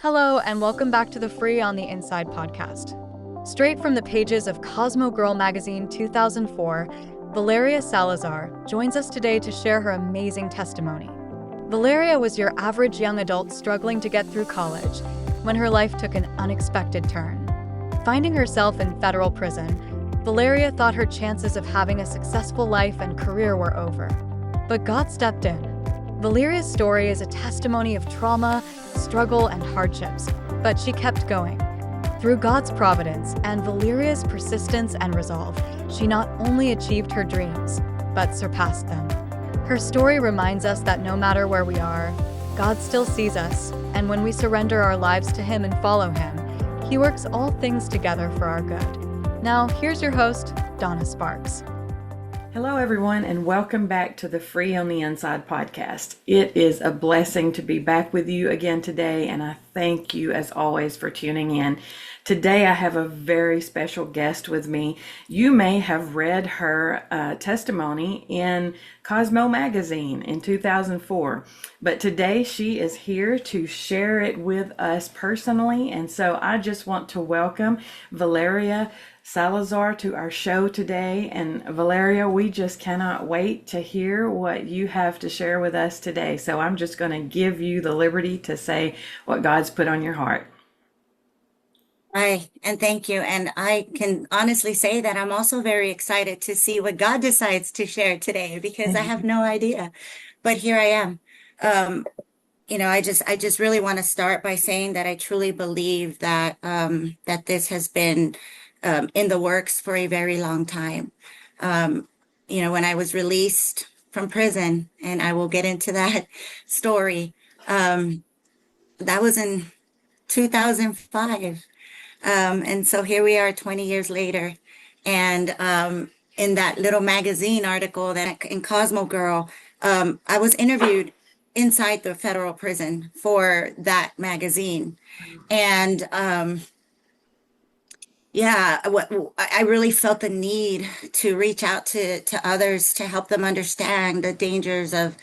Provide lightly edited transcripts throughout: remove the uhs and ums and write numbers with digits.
Hello, and welcome back to the Free on the Inside podcast. Straight from the pages of Cosmo Girl Magazine 2004, Valeria Salazar joins us today to share her amazing testimony. Valeria was your average young adult struggling to get through college when her life took an unexpected turn. Finding herself in federal prison, Valeria thought her chances of having a successful life and career were over. But God stepped in. Valeria's story is a testimony of trauma, struggle, and hardships, but she kept going. Through God's providence and Valeria's persistence and resolve, she not only achieved her dreams, but surpassed them. Her story reminds us that no matter where we are, God still sees us, and when we surrender our lives to Him and follow Him, He works all things together for our good. Now, here's your host, Donna Sparks. Hello, everyone, and welcome back to the Free on the Inside podcast. It is a blessing to be back with you again today, and I thank you, as always, for tuning in. Today, I have a very special guest with me. You may have read her testimony in Cosmo Magazine in 2004, but today she is here to share it with us personally, and so I just want to welcome Valeria Salazar to our show today. And Valeria, we just cannot wait to hear what you have to share with us today. So I'm just going to give you the liberty to say what God's put on your heart. Hi, and thank you. And I can honestly say that I'm also very excited to see what God decides to share today because I have no idea. But here I am. I just really want to start by saying that I truly believe that that this has been in the works for a very long time. When I was released from prison, and I will get into that story, that was in 2005. And so here we are 20 years later. And in that little magazine article that in Cosmo Girl, I was interviewed inside the federal prison for that magazine. And I really felt the need to reach out to others to help them understand the dangers of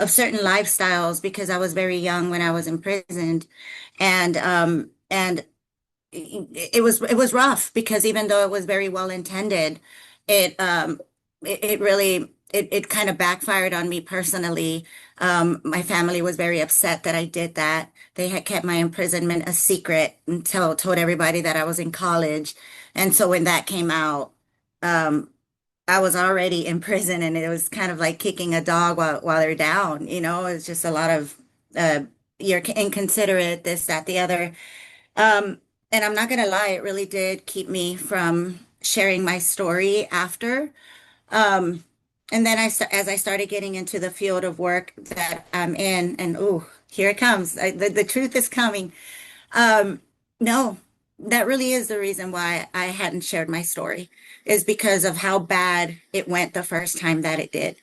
certain lifestyles because I was very young when I was imprisoned, and it was rough because even though it was very well intended, it really it kind of backfired on me personally. My family was very upset that I did that. They had kept my imprisonment a secret until told everybody that I was in college. And so when that came out, I was already in prison, and it was kind of like kicking a dog while they're down. It's just a lot of you're inconsiderate, this, that, the other. And I'm not gonna lie, it really did keep me from sharing my story after. And then as I started getting into the field of work that I'm in, and oh, here it comes. The truth is coming. No, that really is the reason why I hadn't shared my story, is because of how bad it went the first time that it did.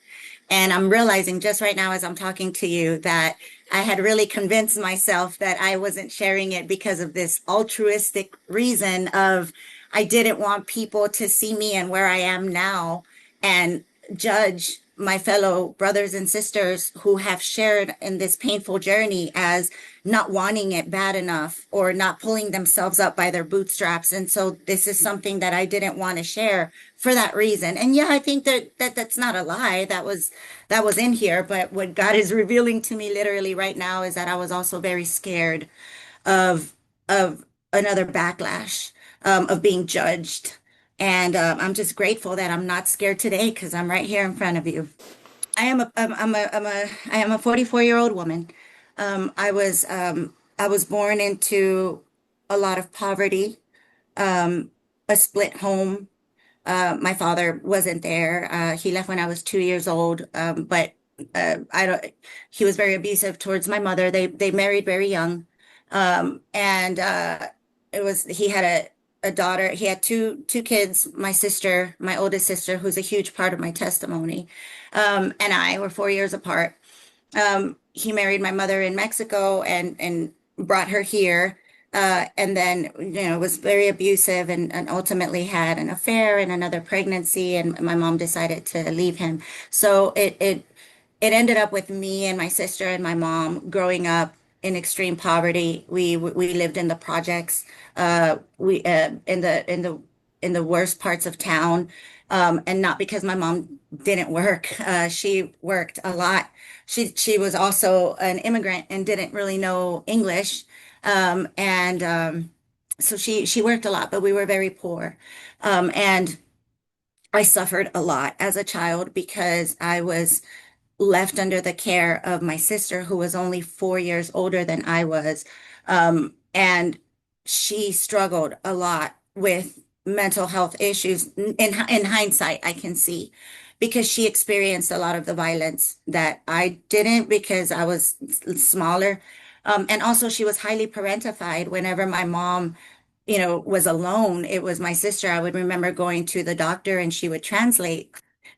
And I'm realizing just right now as I'm talking to you that I had really convinced myself that I wasn't sharing it because of this altruistic reason of I didn't want people to see me and where I am now and judge my fellow brothers and sisters who have shared in this painful journey as not wanting it bad enough or not pulling themselves up by their bootstraps. And so this is something that I didn't want to share for that reason. And yeah, I think that's not a lie. That was in here. But what God is revealing to me literally right now is that I was also very scared of another backlash, of being judged. And I'm just grateful that I'm not scared today because I'm right here in front of you. I am a 44-year-old woman. I was born into a lot of poverty, a split home. My father wasn't there. He left when I was 2 years old. But I don't. He was very abusive towards my mother. They married very young, and he had a daughter. He had two kids. My sister, my oldest sister, who's a huge part of my testimony, and I were 4 years apart. He married my mother in Mexico and brought her here. And then, was very abusive and ultimately had an affair and another pregnancy. And my mom decided to leave him. So it ended up with me and my sister and my mom growing up in extreme poverty. We lived in the projects, we in the worst parts of town, and not because my mom didn't work. She worked a lot. She was also an immigrant and didn't really know English, and so she worked a lot, but we were very poor, and I suffered a lot as a child because I was left under the care of my sister, who was only 4 years older than I was. And she struggled a lot with mental health issues. In hindsight, I can see because she experienced a lot of the violence that I didn't because I was smaller. And also, she was highly parentified. Whenever my mom, was alone, it was my sister. I would remember going to the doctor and she would translate.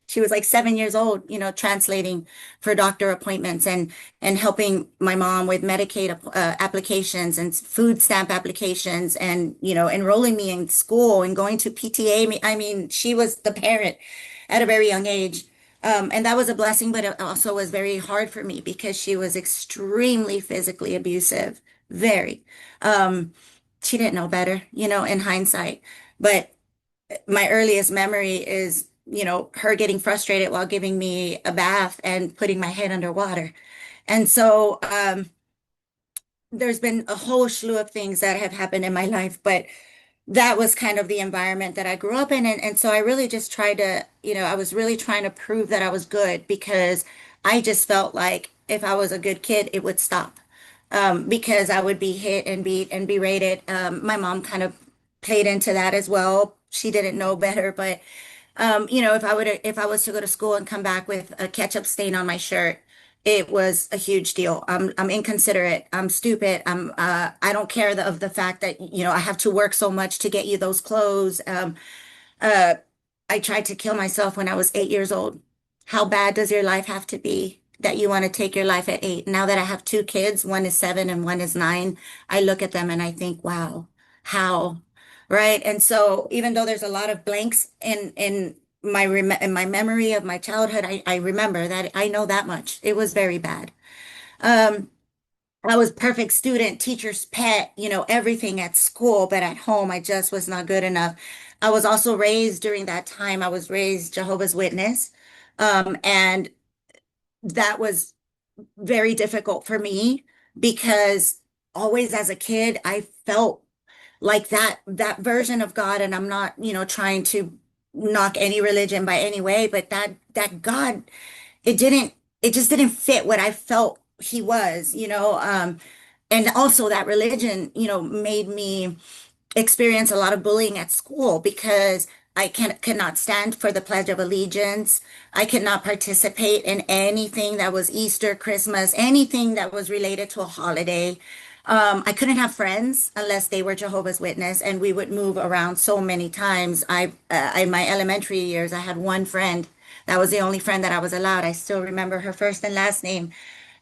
She was like 7 years old, translating for doctor appointments and helping my mom with Medicaid applications and food stamp applications and enrolling me in school and going to PTA. I mean, she was the parent at a very young age. And that was a blessing, but it also was very hard for me because she was extremely physically abusive, very. Um, she didn't know better, in hindsight. But my earliest memory is, her getting frustrated while giving me a bath and putting my head underwater. And so there's been a whole slew of things that have happened in my life, but that was kind of the environment that I grew up in. And so I really just tried to, I was really trying to prove that I was good because I just felt like if I was a good kid, it would stop. Because I would be hit and beat and berated. My mom kind of played into that as well. She didn't know better, but if I was to go to school and come back with a ketchup stain on my shirt, it was a huge deal. I'm inconsiderate. I'm stupid. I don't care of the fact that, I have to work so much to get you those clothes. Uh, I tried to kill myself when I was 8 years old. How bad does your life have to be that you want to take your life at 8? Now that I have two kids, one is 7 and one is 9, I look at them and I think, wow, how? Right? And so even though there's a lot of blanks in my memory of my childhood, I remember that I know that much. It was very bad. Um, I was perfect student, teacher's pet, everything at school, but at home, I just was not good enough. I was also raised during that time, I was raised Jehovah's Witness. And that was very difficult for me because always as a kid, I felt like that version of God, and I'm not, trying to knock any religion by any way, but that God, it didn't, it just didn't fit what I felt he was, and also that religion, made me experience a lot of bullying at school because could not stand for the Pledge of Allegiance. I could not participate in anything that was Easter, Christmas, anything that was related to a holiday. I couldn't have friends unless they were Jehovah's Witness, and we would move around so many times. In my elementary years, I had one friend. That was the only friend that I was allowed. I still remember her first and last name.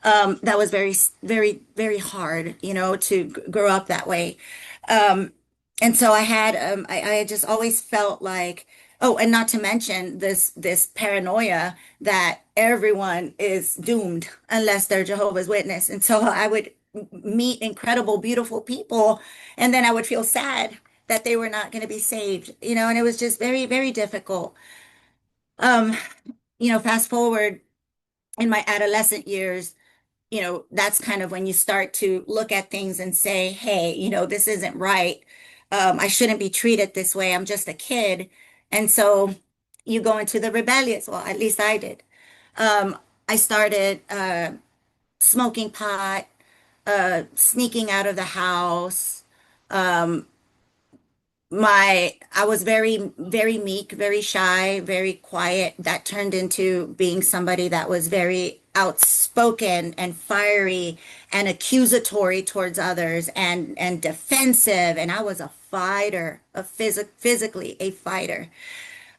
That was very, very, very hard, to grow up that way. Um, and so I just always felt like, oh, and not to mention this paranoia that everyone is doomed unless they're Jehovah's Witness. And so I would meet incredible, beautiful people, and then I would feel sad that they were not going to be saved, and it was just very, very difficult. Um, Fast forward in my adolescent years, that's kind of when you start to look at things and say, hey, this isn't right. I shouldn't be treated this way. I'm just a kid. And so you go into the rebellious. Well, at least I did. Um, I started smoking pot, sneaking out of the house. Um, I was very, very meek, very shy, very quiet. That turned into being somebody that was very outspoken and fiery and accusatory towards others and defensive. And I was a fighter, physically a fighter.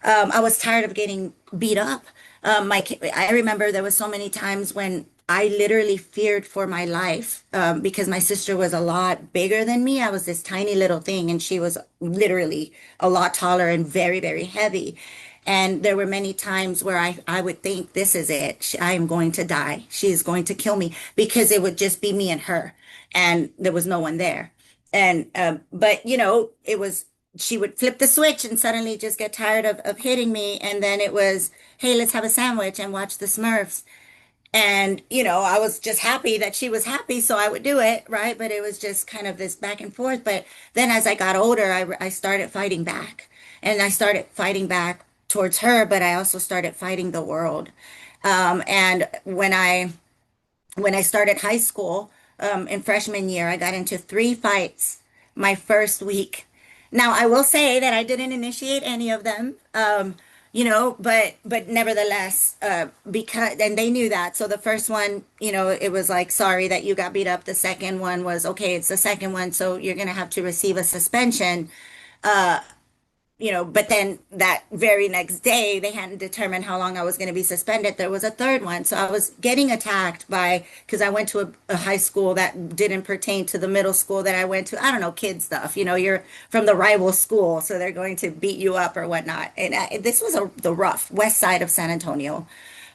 I was tired of getting beat up. I remember there was so many times when I literally feared for my life because my sister was a lot bigger than me. I was this tiny little thing, and she was literally a lot taller and very, very heavy. And there were many times where I would think, this is it. I am going to die. She is going to kill me, because it would just be me and her, and there was no one there. And, but it was, she would flip the switch and suddenly just get tired of hitting me. And then it was, hey, let's have a sandwich and watch the Smurfs. And, I was just happy that she was happy, so I would do it, right? But it was just kind of this back and forth. But then as I got older, I started fighting back. And I started fighting back towards her, but I also started fighting the world. And when I started high school, in freshman year, I got into 3 fights my first week. Now, I will say that I didn't initiate any of them, but nevertheless, because and they knew that. So the first one, it was like, sorry that you got beat up. The second one was, okay, it's the second one, so you're gonna have to receive a suspension. But then that very next day, they hadn't determined how long I was going to be suspended. There was a third one. So I was getting attacked because I went to a high school that didn't pertain to the middle school that I went to. I don't know, kid stuff. You're from the rival school, so they're going to beat you up or whatnot. And this was the rough west side of San Antonio.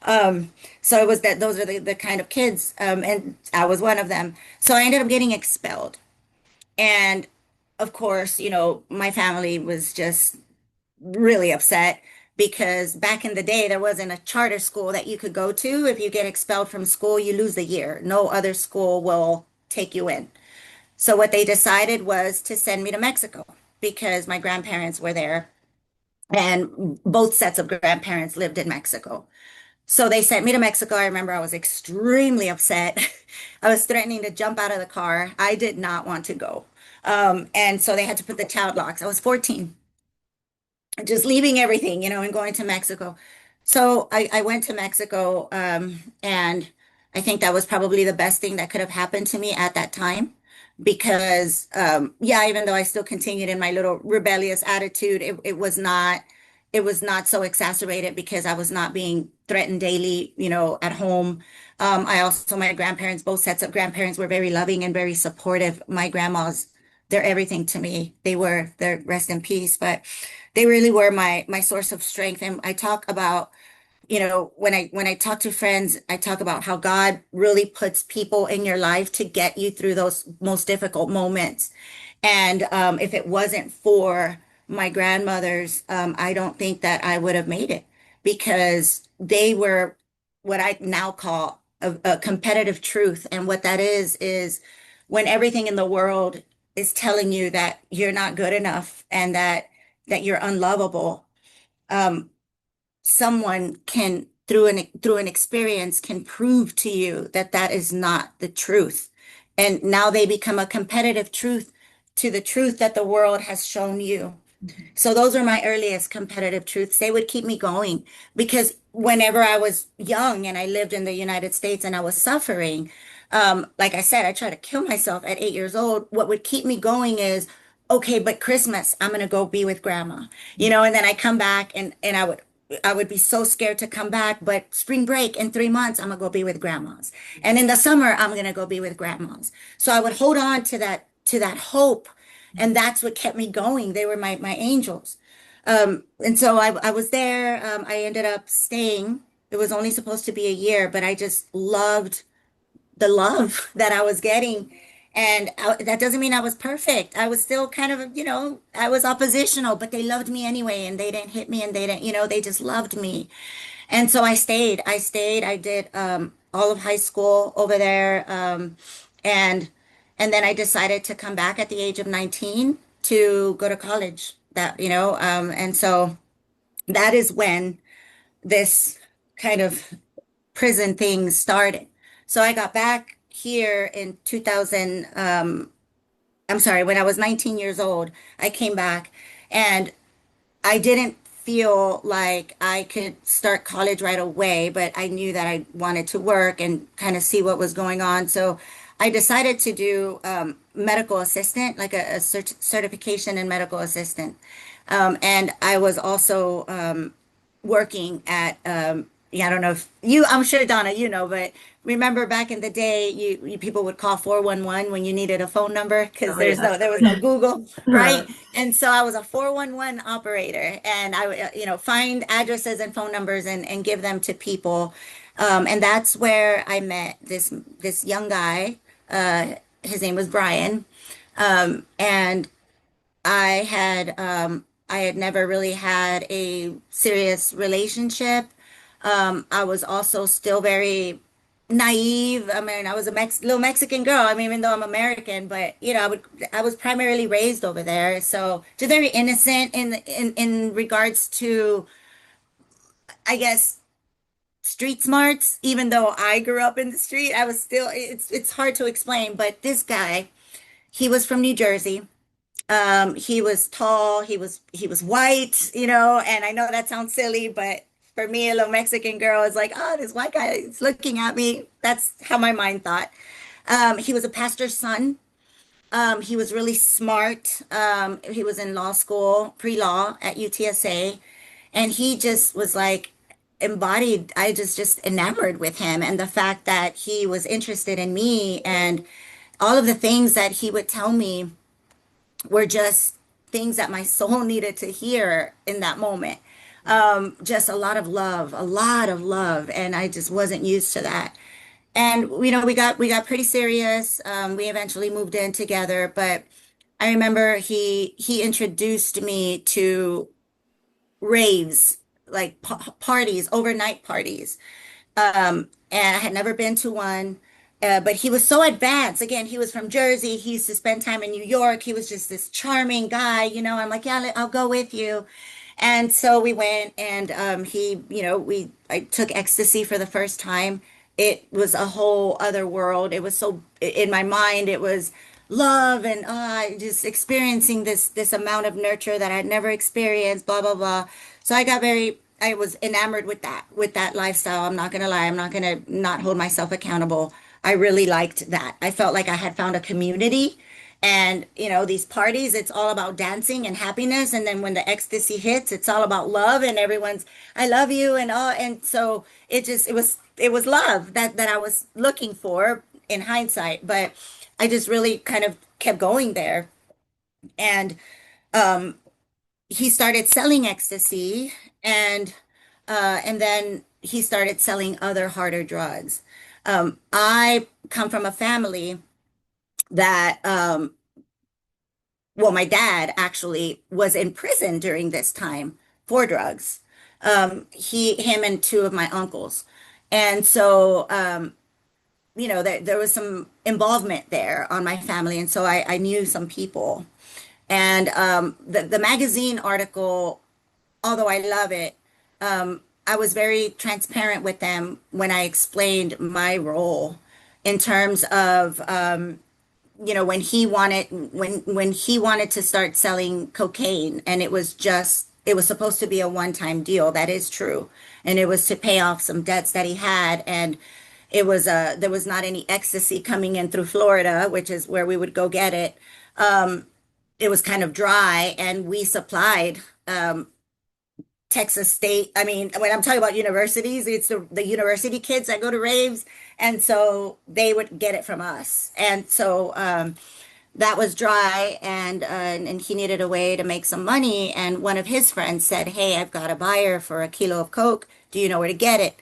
So it was that those are the kind of kids, and I was one of them. So I ended up getting expelled. And of course, my family was just really upset, because back in the day, there wasn't a charter school that you could go to. If you get expelled from school, you lose the year. No other school will take you in. So what they decided was to send me to Mexico, because my grandparents were there, and both sets of grandparents lived in Mexico. So they sent me to Mexico. I remember I was extremely upset. I was threatening to jump out of the car. I did not want to go. And so they had to put the child locks. I was 14, just leaving everything, and going to Mexico. So I went to Mexico, and I think that was probably the best thing that could have happened to me at that time, because, yeah, even though I still continued in my little rebellious attitude, it was not so exacerbated, because I was not being threatened daily, at home. My grandparents, both sets of grandparents, were very loving and very supportive. My grandmas, they're everything to me. They're rest in peace, but they really were my source of strength. And I talk about, when I talk to friends, I talk about how God really puts people in your life to get you through those most difficult moments. And if it wasn't for my grandmothers, I don't think that I would have made it, because they were what I now call a competitive truth. And what that is when everything in the world is telling you that you're not good enough, and that you're unlovable, um, someone can, through an experience, can prove to you that that is not the truth. And now they become a competitive truth to the truth that the world has shown you. So those are my earliest competitive truths. They would keep me going, because whenever I was young and I lived in the United States and I was suffering, like I said, I tried to kill myself at 8 years old. What would keep me going is, okay, but Christmas, I'm gonna go be with grandma, and then I come back, and I would be so scared to come back, but spring break in 3 months, I'm gonna go be with grandmas. And in the summer, I'm gonna go be with grandmas. So I would hold on to that hope. And that's what kept me going. They were my angels. And so I was there. I ended up staying. It was only supposed to be a year, but I just loved the love that I was getting. And that doesn't mean I was perfect. I was still kind of, I was oppositional, but they loved me anyway, and they didn't hit me, and they didn't, they just loved me. And so I stayed. I stayed. I did all of high school over there. And and then I decided to come back at the age of 19 to go to college. And so that is when this kind of prison thing started. So I got back here in 2000. I'm sorry, when I was 19 years old, I came back, and I didn't feel like I could start college right away, but I knew that I wanted to work and kind of see what was going on. So I decided to do medical assistant, like a certification in medical assistant. And I was also working at yeah, I don't know if you, I'm sure Donna, you know, but remember back in the day, you people would call 411 when you needed a phone number because Oh yeah. there was no Google, Right. right? And so I was a 411 operator, and I would, find addresses and phone numbers and give them to people. And that's where I met this young guy. His name was Brian. And I had never really had a serious relationship. I was also still very naive. I mean, I was a little Mexican girl. I mean, even though I'm American, but I was primarily raised over there, so just very innocent in regards to, I guess, street smarts. Even though I grew up in the street, I was still. It's hard to explain, but this guy, he was from New Jersey. He was tall, he was white, and I know that sounds silly, but for me, a little Mexican girl is like, oh, this white guy is looking at me. That's how my mind thought. He was a pastor's son. He was really smart. He was in law school, pre-law at UTSA, and he just was like embodied. I just enamored with him and the fact that he was interested in me and all of the things that he would tell me were just things that my soul needed to hear in that moment. Just a lot of love, a lot of love, and I just wasn't used to that. And we got pretty serious. We eventually moved in together, but I remember he introduced me to raves, like parties, overnight parties. And I had never been to one. But he was so advanced. Again, he was from Jersey. He used to spend time in New York. He was just this charming guy. I'm like, yeah, I'll go with you. And so we went, and I took ecstasy for the first time. It was a whole other world. It was so in my mind. It was love and just experiencing this amount of nurture that I'd never experienced. Blah blah blah. So I was enamored with that lifestyle. I'm not gonna lie. I'm not gonna not hold myself accountable. I really liked that. I felt like I had found a community. And, these parties, it's all about dancing and happiness. And then when the ecstasy hits, it's all about love and everyone's, I love you and all. And so it was love that I was looking for in hindsight. But I just really kind of kept going there. And he started selling ecstasy, and then he started selling other harder drugs. I come from a family that well, my dad actually was in prison during this time for drugs. Him and two of my uncles. And so, there was some involvement there on my family. And so I knew some people. And the magazine article, although I love it, I was very transparent with them when I explained my role in terms of when he wanted to start selling cocaine, and it was supposed to be a one-time deal. That is true. And it was to pay off some debts that he had, and there was not any ecstasy coming in through Florida, which is where we would go get it. It was kind of dry, and we supplied Texas State. I mean, when I'm talking about universities, it's the university kids that go to raves. And so they would get it from us. And so that was dry, and he needed a way to make some money. And one of his friends said, hey, I've got a buyer for a kilo of Coke. Do you know where to get it?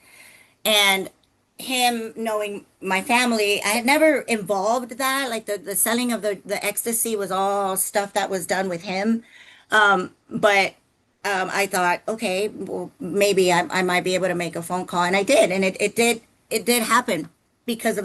And him knowing my family, I had never involved that. Like the selling of the ecstasy was all stuff that was done with him. But I thought, okay, well, maybe I might be able to make a phone call, and I did, and it did happen because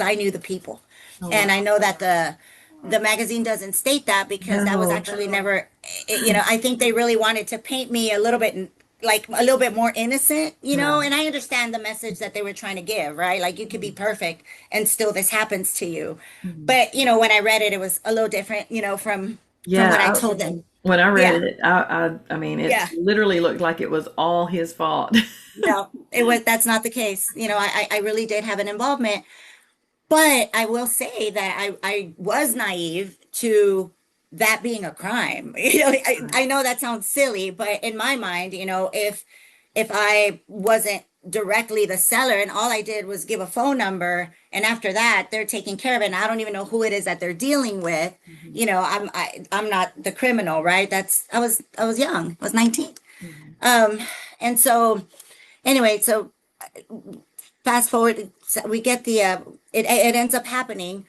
I knew the people, Oh, and I wow. know that the magazine doesn't state that because that was No. actually never, I think they really wanted to paint me a little bit like a little bit more innocent, Right. and I understand the message that they were trying to give, right? Like you could be perfect and still this happens to you. Mhm. But, when I read it, it was a little different, from Yeah, what I told them. when I read Yeah. it, I mean, it Yeah. literally looked like it was all his fault. No, that's not the case. I really did have an involvement, but I will say that I was naive to that being a crime. I know that sounds silly, but in my mind, if if I wasn't directly the seller and all I did was give a phone number, and after that they're taking care of it and I don't even know who it is that they're dealing with, Mhm. you know, I'm not the criminal, right? That's I was young. I was 19. Mhm. Um and so anyway, so fast forward, so we get it ends up happening.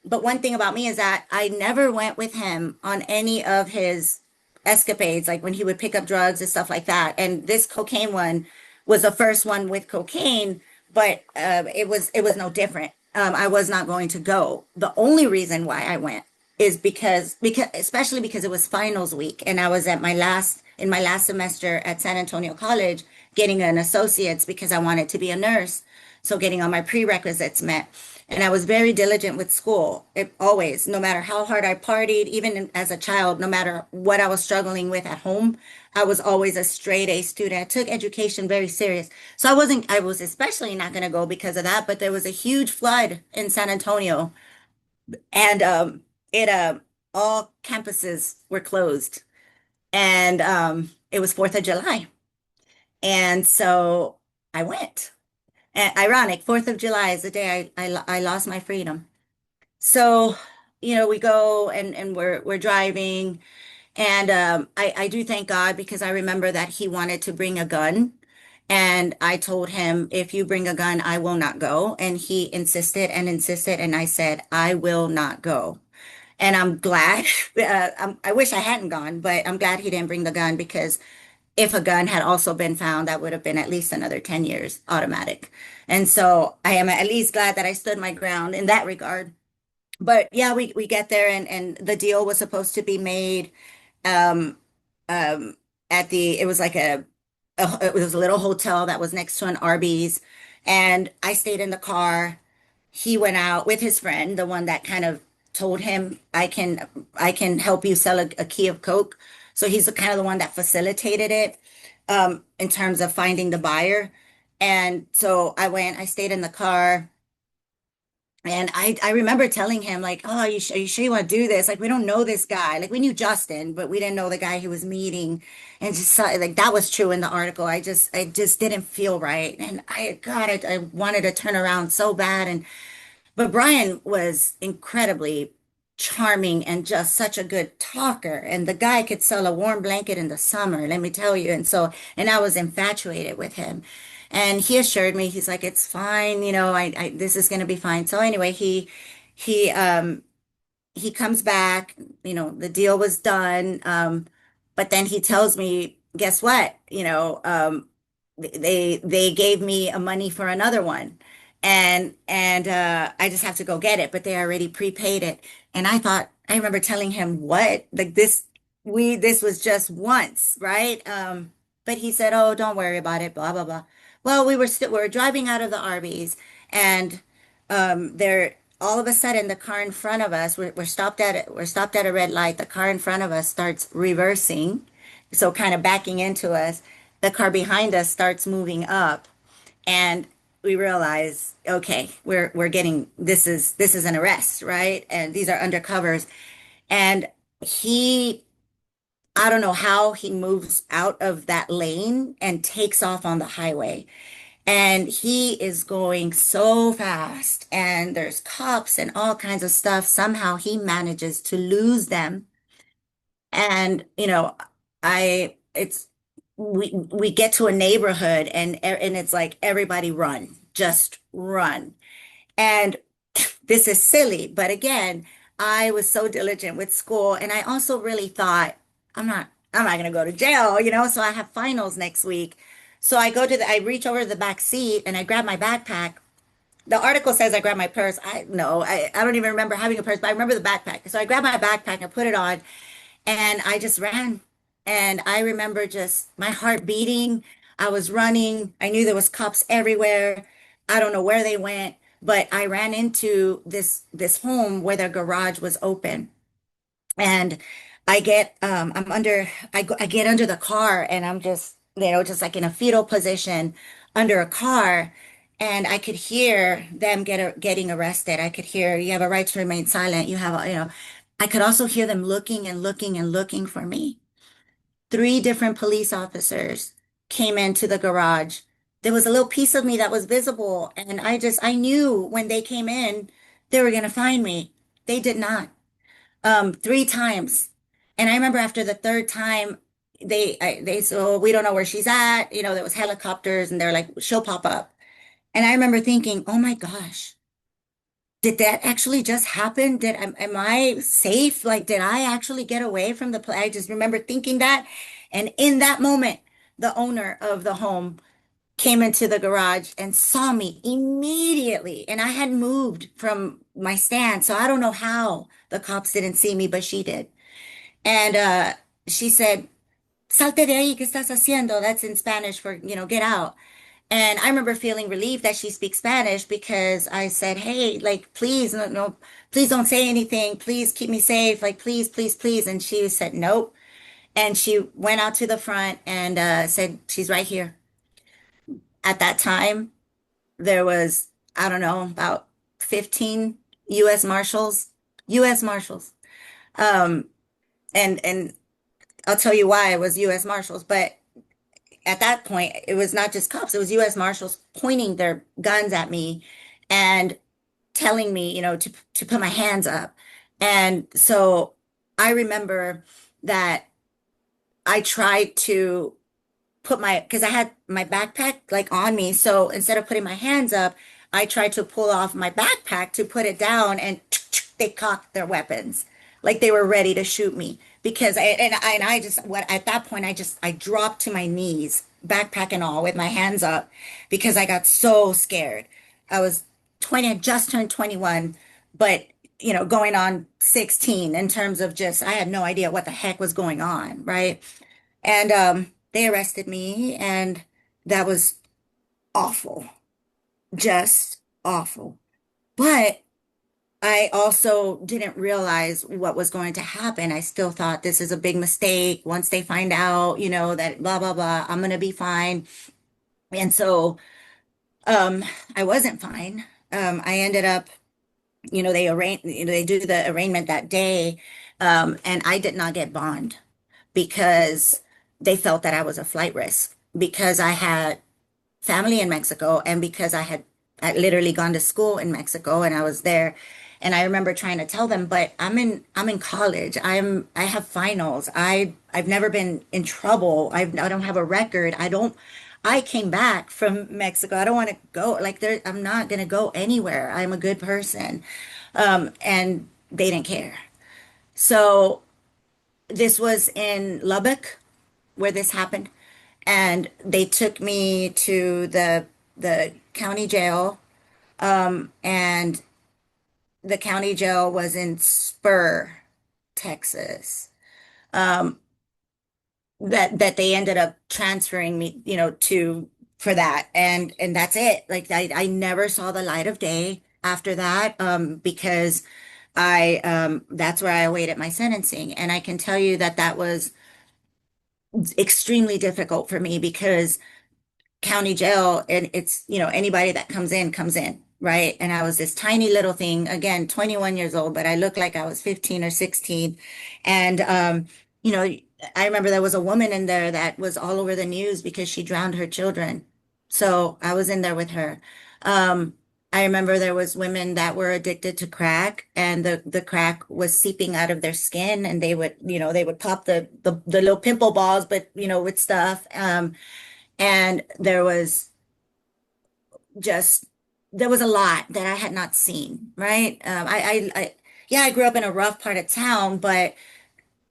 But one thing about me is that I never went with him on any of his escapades, like when he would pick up drugs and stuff like that. And this cocaine one was the first one with cocaine, but it was no different. I was not going to go. The only reason why I went is because especially because it was finals week, and I was at my last semester at San Antonio College getting an associate's because I wanted to be a nurse. So getting all my prerequisites met. And I was very diligent with school. It always, no matter how hard I partied, even as a child, no matter what I was struggling with at home, I was always a straight A student. I took education very serious. So I was especially not going to go because of that, but there was a huge flood in San Antonio, and it all campuses were closed, and it was 4th of July. And so I went. And ironic, 4th of July is the day I lost my freedom. So, you know, we go and we're driving, and I do thank God because I remember that he wanted to bring a gun. And I told him, if you bring a gun, I will not go. And he insisted and insisted. And I said, I will not go. And I'm glad. I wish I hadn't gone, but I'm glad he didn't bring the gun because if a gun had also been found, that would have been at least another 10 years automatic. And so I am at least glad that I stood my ground in that regard. But yeah, we get there, and the deal was supposed to be made um um at the it was like it was a little hotel that was next to an Arby's, and I stayed in the car. He went out with his friend, the one that kind of told him I can help you sell a key of Coke. So he's the kind of the one that facilitated it in terms of finding the buyer. And so I stayed in the car. And I remember telling him like, "Oh, are you sure you want to do this? Like, we don't know this guy. Like, we knew Justin, but we didn't know the guy he was meeting." And just like that was true in the article. I just didn't feel right, and I wanted to turn around so bad. And but Brian was incredibly charming and just such a good talker. And the guy could sell a warm blanket in the summer, let me tell you. And I was infatuated with him. And he assured me, he's like, it's fine, you know, this is going to be fine. So anyway, he, he comes back, you know, the deal was done. But then he tells me, guess what? They gave me a money for another one. And I just have to go get it, but they already prepaid it. And I remember telling him, what? Like this was just once, right? But he said, oh, don't worry about it, blah, blah, blah. Well, we were driving out of the Arby's, and there all of a sudden the car in front of us, we're stopped at a red light. The car in front of us starts reversing, so kind of backing into us. The car behind us starts moving up, and we realize, okay, we're getting this is an arrest, right? And these are undercovers. And he I don't know how he moves out of that lane and takes off on the highway. And he is going so fast, and there's cops and all kinds of stuff. Somehow he manages to lose them. And, you know, I, it's, we get to a neighborhood, and it's like, everybody run, just run. And this is silly, but again, I was so diligent with school, and I also really thought, I'm not going to go to jail, you know, so I have finals next week. So I reach over to the back seat and I grab my backpack. The article says I grabbed my purse. I don't even remember having a purse, but I remember the backpack. So I grabbed my backpack and put it on, and I just ran. And I remember just my heart beating. I was running. I knew there was cops everywhere. I don't know where they went, but I ran into this home where their garage was open. And I get under the car, and I'm just, you know, just like in a fetal position under a car. And I could hear them getting arrested. I could hear, you have a right to remain silent. I could also hear them looking and looking and looking for me. Three different police officers came into the garage. There was a little piece of me that was visible, and I knew when they came in, they were going to find me. They did not. Three times. And I remember after the third time, they said, "Oh, we don't know where she's at." You know, there was helicopters, and they're like, "She'll pop up." And I remember thinking, "Oh my gosh, did that actually just happen? Am I safe? Like, did I actually get away from the place?" I just remember thinking that. And in that moment, the owner of the home came into the garage and saw me immediately. And I had moved from my stand, so I don't know how the cops didn't see me, but she did. And she said, "Salte de ahí, ¿qué estás haciendo?" That's in Spanish for, get out. And I remember feeling relieved that she speaks Spanish because I said, "Hey, like, please, no, no, please don't say anything. Please keep me safe. Like, please, please, please." And she said, "Nope." And she went out to the front and said, "She's right here." At that time, there was, I don't know, about 15 U.S. Marshals, U.S. Marshals. Um, and I'll tell you why it was U.S. Marshals, but at that point, it was not just cops, it was U.S. Marshals pointing their guns at me and telling me, to put my hands up. And so I remember that I tried to put because I had my backpack like on me. So instead of putting my hands up, I tried to pull off my backpack to put it down, and they cocked their weapons like they were ready to shoot me because I just, what, at that point, I dropped to my knees, backpack and all, with my hands up because I got so scared. I was 20, I just turned 21, but going on 16 in terms of just, I had no idea what the heck was going on, right? And they arrested me, and that was awful, just awful. But I also didn't realize what was going to happen. I still thought this is a big mistake. Once they find out, that blah, blah, blah, I'm gonna be fine. And so I wasn't fine. I ended up, they do the arraignment that day, and I did not get bond because they felt that I was a flight risk because I had family in Mexico and because I literally gone to school in Mexico and I was there. And I remember trying to tell them, but I'm in college. I have finals. I've never been in trouble. I don't have a record. I came back from Mexico. I don't want to go like there. I'm not going to go anywhere. I'm a good person. And they didn't care. So this was in Lubbock where this happened. And they took me to the county jail, and the county jail was in Spur, Texas. Um, that they ended up transferring me, to for that, and that's it. Like I never saw the light of day after that, because I that's where I awaited my sentencing, and I can tell you that that was extremely difficult for me because county jail and it's anybody that comes in, right? And I was this tiny little thing, again 21 years old, but I looked like I was 15 or 16. And you know I remember there was a woman in there that was all over the news because she drowned her children, so I was in there with her. um I remember there was women that were addicted to crack, and the crack was seeping out of their skin, and they would pop the little pimple balls, but with stuff. And just there was a lot that I had not seen, right? Yeah, I grew up in a rough part of town, but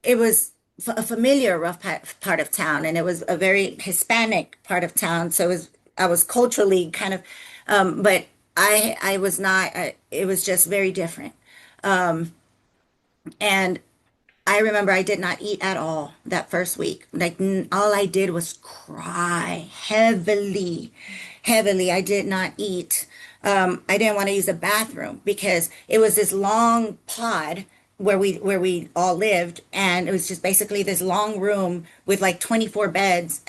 it was a familiar rough part of town, and it was a very Hispanic part of town. So I was culturally kind of, but I was not. It was just very different. Um, and I remember I did not eat at all that first week. Like all I did was cry heavily, heavily. I did not eat. I didn't want to use the bathroom because it was this long pod where we all lived, and it was just basically this long room with like 24 beds,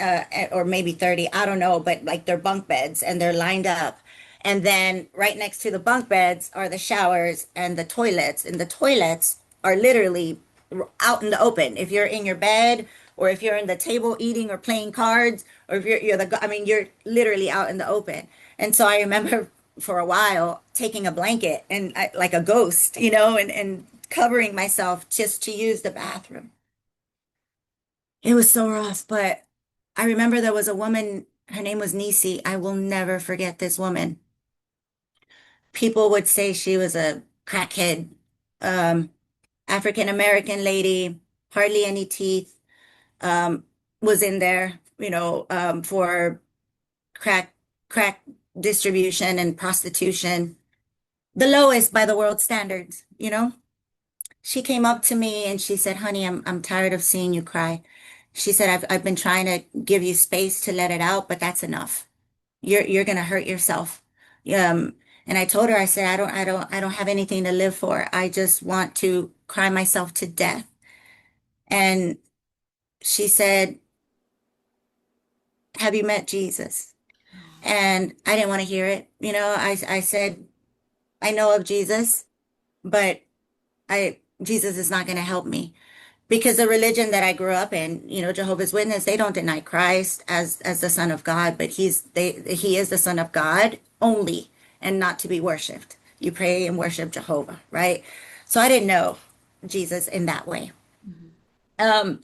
or maybe 30. I don't know, but like they're bunk beds and they're lined up. And then right next to the bunk beds are the showers and the toilets are literally out in the open. If you're in your bed or if you're in the table eating or playing cards, or if I mean, you're literally out in the open. And so I remember for a while taking a blanket and like a ghost, and covering myself just to use the bathroom. It was so rough, but I remember there was a woman, her name was Nisi. I will never forget this woman. People would say she was a crackhead, um, African American lady, hardly any teeth, um, was in there, for crack crack distribution and prostitution, the lowest by the world standards. She came up to me and she said, "Honey, I'm tired of seeing you cry." She said, "I've been trying to give you space to let it out, but that's enough. You're gonna hurt yourself." Um, and I told her, I said, I don't have anything to live for. I just want to cry myself to death." And she said, "Have you met Jesus?" And I didn't want to hear it. I said, "I know of Jesus, but Jesus is not going to help me." Because the religion that I grew up in, Jehovah's Witness, they don't deny Christ as the Son of God, but he is the Son of God only and not to be worshipped. You pray and worship Jehovah, right? So I didn't know Jesus in that way. Um,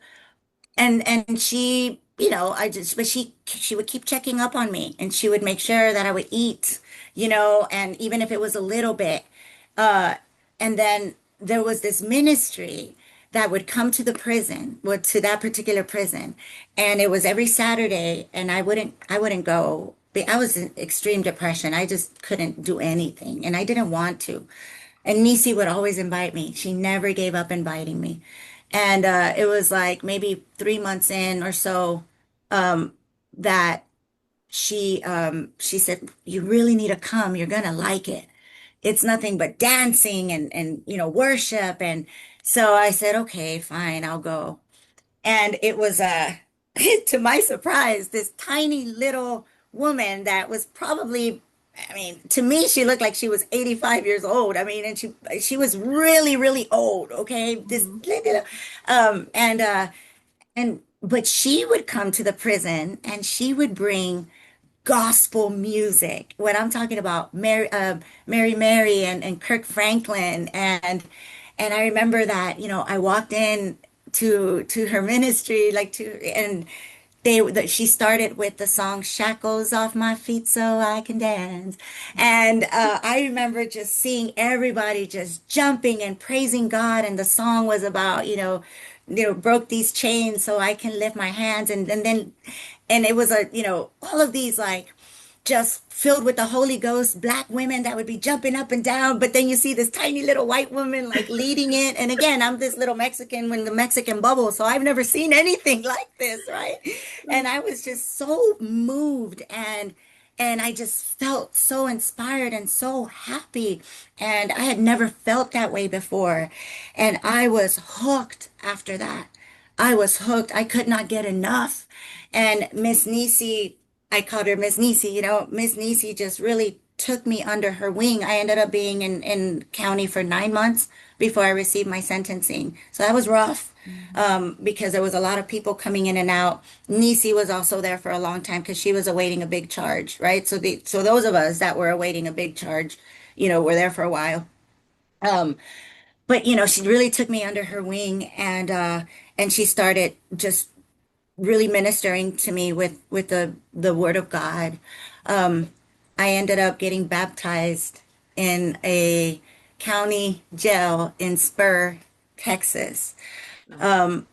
and she, but she would keep checking up on me, and she would make sure that I would eat, and even if it was a little bit. uh and then there was this ministry that would come to the prison, would to that particular prison, and it was every Saturday, and I wouldn't go. I was in extreme depression. I just couldn't do anything, and I didn't want to. And Nisi would always invite me. She never gave up inviting me. And it was like maybe 3 months in or so, that she said, "You really need to come. You're gonna like it. It's nothing but dancing and worship." And so I said, "Okay, fine, I'll go." And it was to my surprise, this tiny little woman that was probably, I mean, to me, she looked like she was 85 years old. I mean, and she was really, really old, okay? This little, and but she would come to the prison and she would bring gospel music. What I'm talking about, Mary and Kirk Franklin, and I remember that I walked in to her ministry, like to and that she started with the song "Shackles Off My Feet So I Can Dance," and I remember just seeing everybody just jumping and praising God, and the song was about broke these chains so I can lift my hands, and then and it was all of these like just filled with the Holy Ghost, black women that would be jumping up and down. But then you see this tiny little white woman like leading it. And again, I'm this little Mexican in the Mexican bubble, so I've never seen anything like this, right? And I was just so moved, and I just felt so inspired and so happy. And I had never felt that way before. And I was hooked after that. I was hooked. I could not get enough. And Miss Nisi, I called her Miss Nisi, Miss Nisi just really took me under her wing. I ended up being in county for 9 months before I received my sentencing. So that was rough, because there was a lot of people coming in and out. Nisi was also there for a long time because she was awaiting a big charge, right? So those of us that were awaiting a big charge, were there for a while. But she really took me under her wing, and she started just really ministering to me with the word of God. I ended up getting baptized in a county jail in Spur, Texas. The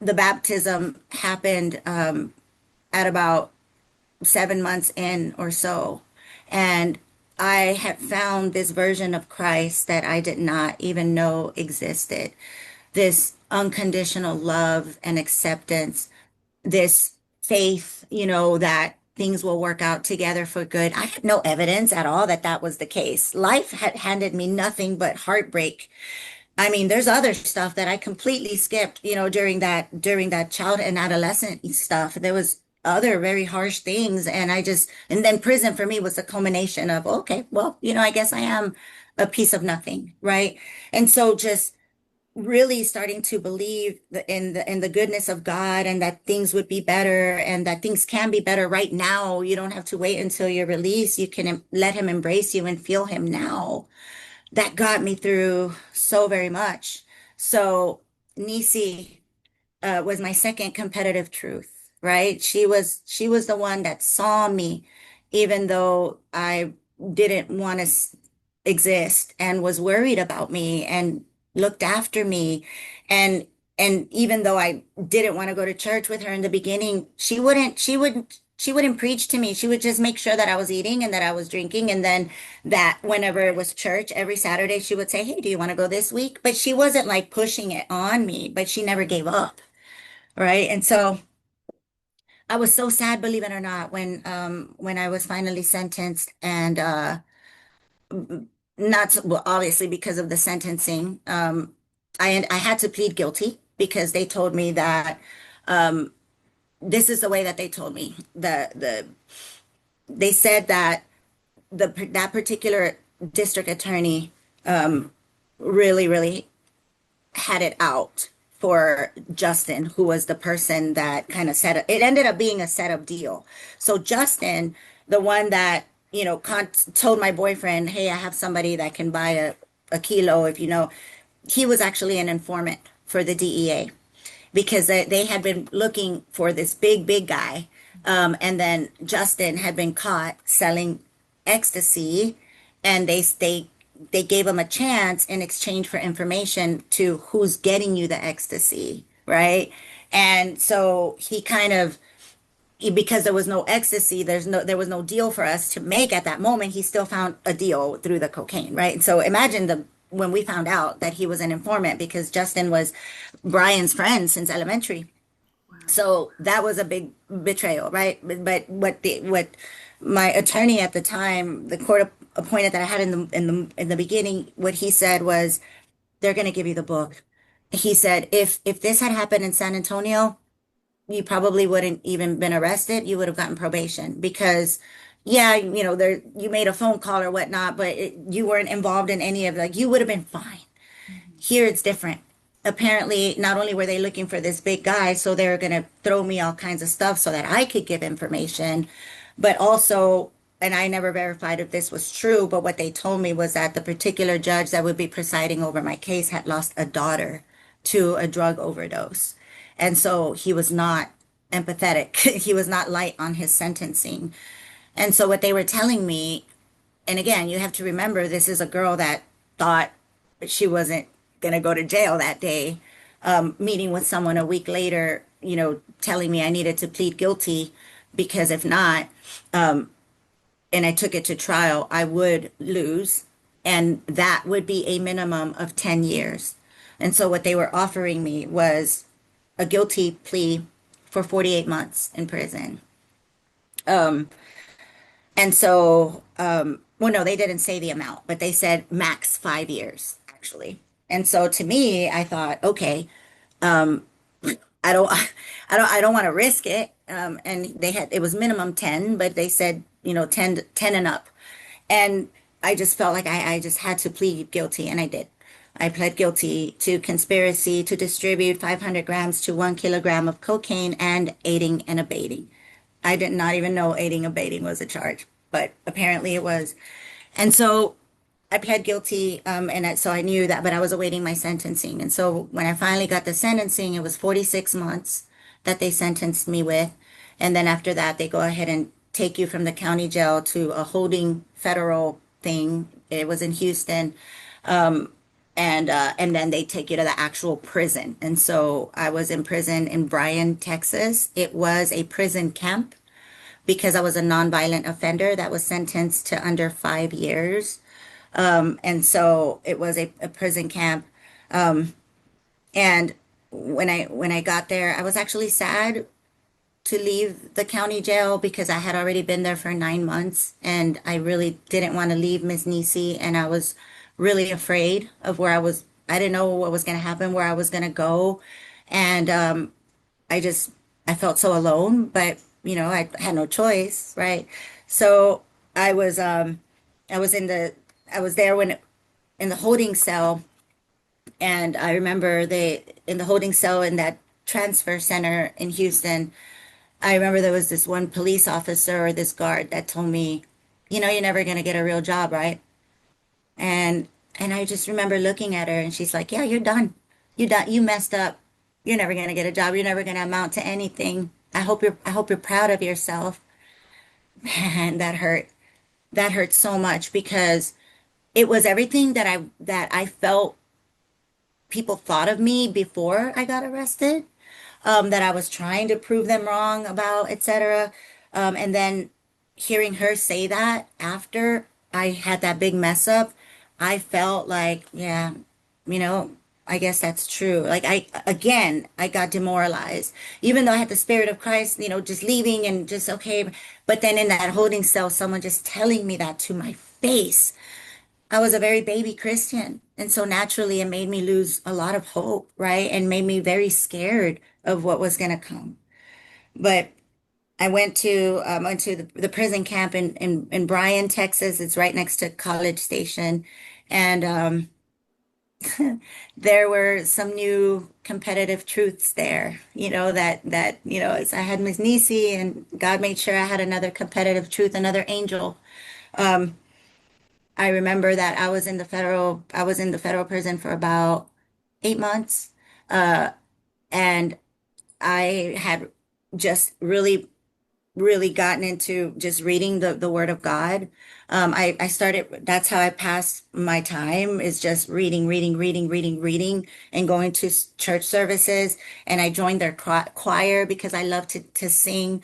baptism happened at about 7 months in or so, and I had found this version of Christ that I did not even know existed. This unconditional love and acceptance, this faith, that things will work out together for good. I had no evidence at all that that was the case. Life had handed me nothing but heartbreak. I mean, there's other stuff that I completely skipped, during that child and adolescent stuff. There was other very harsh things, and then prison for me was the culmination of, okay, well, I guess I am a piece of nothing, right? And so just really starting to believe in the goodness of God, and that things would be better, and that things can be better right now. You don't have to wait until you're released. You can let him embrace you and feel him now. That got me through so very much. So Nisi was my second competitive truth, right? She was the one that saw me, even though I didn't want to exist, and was worried about me and looked after me. And even though I didn't want to go to church with her in the beginning, she wouldn't preach to me. She would just make sure that I was eating and that I was drinking. And then that whenever it was church, every Saturday, she would say, "Hey, do you want to go this week?" But she wasn't like pushing it on me, but she never gave up. Right. And so I was so sad, believe it or not, when I was finally sentenced, and not well, obviously because of the sentencing, I had to plead guilty because they told me that this is the way that they told me. They said that that particular district attorney really had it out for Justin, who was the person that kind of set it. It ended up being a setup deal. So Justin, the one that, told my boyfriend, "Hey, I have somebody that can buy a kilo if you know," he was actually an informant for the DEA because they had been looking for this big guy. And then Justin had been caught selling ecstasy, and they gave him a chance in exchange for information to who's getting you the ecstasy, right? And so he kind of, because there was no ecstasy, there was no deal for us to make at that moment. He still found a deal through the cocaine, right? And so imagine when we found out that he was an informant, because Justin was Brian's friend since elementary. So that was a big betrayal, right? But what my attorney at the time, the court appointed that I had in the beginning, what he said was, "They're going to give you the book." He said, if this had happened in San Antonio, you probably wouldn't even been arrested. You would have gotten probation because, yeah, there you made a phone call or whatnot, but you weren't involved in any of, like, you would have been fine. Here it's different. Apparently, not only were they looking for this big guy, so they were going to throw me all kinds of stuff so that I could give information, but also, and I never verified if this was true, but what they told me was that the particular judge that would be presiding over my case had lost a daughter to a drug overdose. And so he was not empathetic. He was not light on his sentencing. And so what they were telling me, and again, you have to remember, this is a girl that thought she wasn't going to go to jail that day, meeting with someone a week later, telling me I needed to plead guilty because if not, and I took it to trial, I would lose. And that would be a minimum of 10 years. And so what they were offering me was a guilty plea for 48 months in prison. And so, well, no, they didn't say the amount, but they said max 5 years, actually. And so to me, I thought, okay, I don't, I don't want to risk it. And it was minimum 10, but they said, 10 and up. And I just felt like I just had to plead guilty, and I did. I pled guilty to conspiracy to distribute 500 grams to 1 kilogram of cocaine and aiding and abetting. I did not even know aiding and abetting was a charge, but apparently it was. And so I pled guilty, so I knew that, but I was awaiting my sentencing. And so when I finally got the sentencing, it was 46 months that they sentenced me with. And then after that, they go ahead and take you from the county jail to a holding federal thing. It was in Houston. And then they take you to the actual prison. And so I was in prison in Bryan, Texas. It was a prison camp because I was a nonviolent offender that was sentenced to under 5 years. And so it was a prison camp. And when I got there, I was actually sad to leave the county jail because I had already been there for 9 months, and I really didn't want to leave Miss Nisi, and I was really afraid of where I was. I didn't know what was going to happen, where I was going to go, and I just I felt so alone. But I had no choice, right? So I was I was in the I was there when in the holding cell, And I remember they in the holding cell in that transfer center in Houston. I remember there was this one police officer or this guard that told me, you know, you're never going to get a real job, right? And I just remember looking at her and she's like, yeah, you're done. You're done. You messed up. You're never going to get a job. You're never going to amount to anything. I hope you're proud of yourself. And that hurt. That hurt so much because it was everything that I felt people thought of me before I got arrested, that I was trying to prove them wrong about, etc. And then hearing her say that after I had that big mess up, I felt like, yeah, you know, I guess that's true. Like I got demoralized, even though I had the Spirit of Christ, you know, just leaving and just okay. But then in that holding cell, someone just telling me that to my face. I was a very baby Christian. And so naturally, it made me lose a lot of hope, right? And made me very scared of what was going to come. But I went to the prison camp in Bryan, Texas. It's right next to College Station. And there were some new competitive truths there, you know, you know, I had Miss Nisi and God made sure I had another competitive truth, another angel. I remember that I was in the federal prison for about 8 months. And I had just really gotten into just reading the Word of God. I started, that's how I passed my time is just reading, and going to church services. And I joined their choir because I love to sing.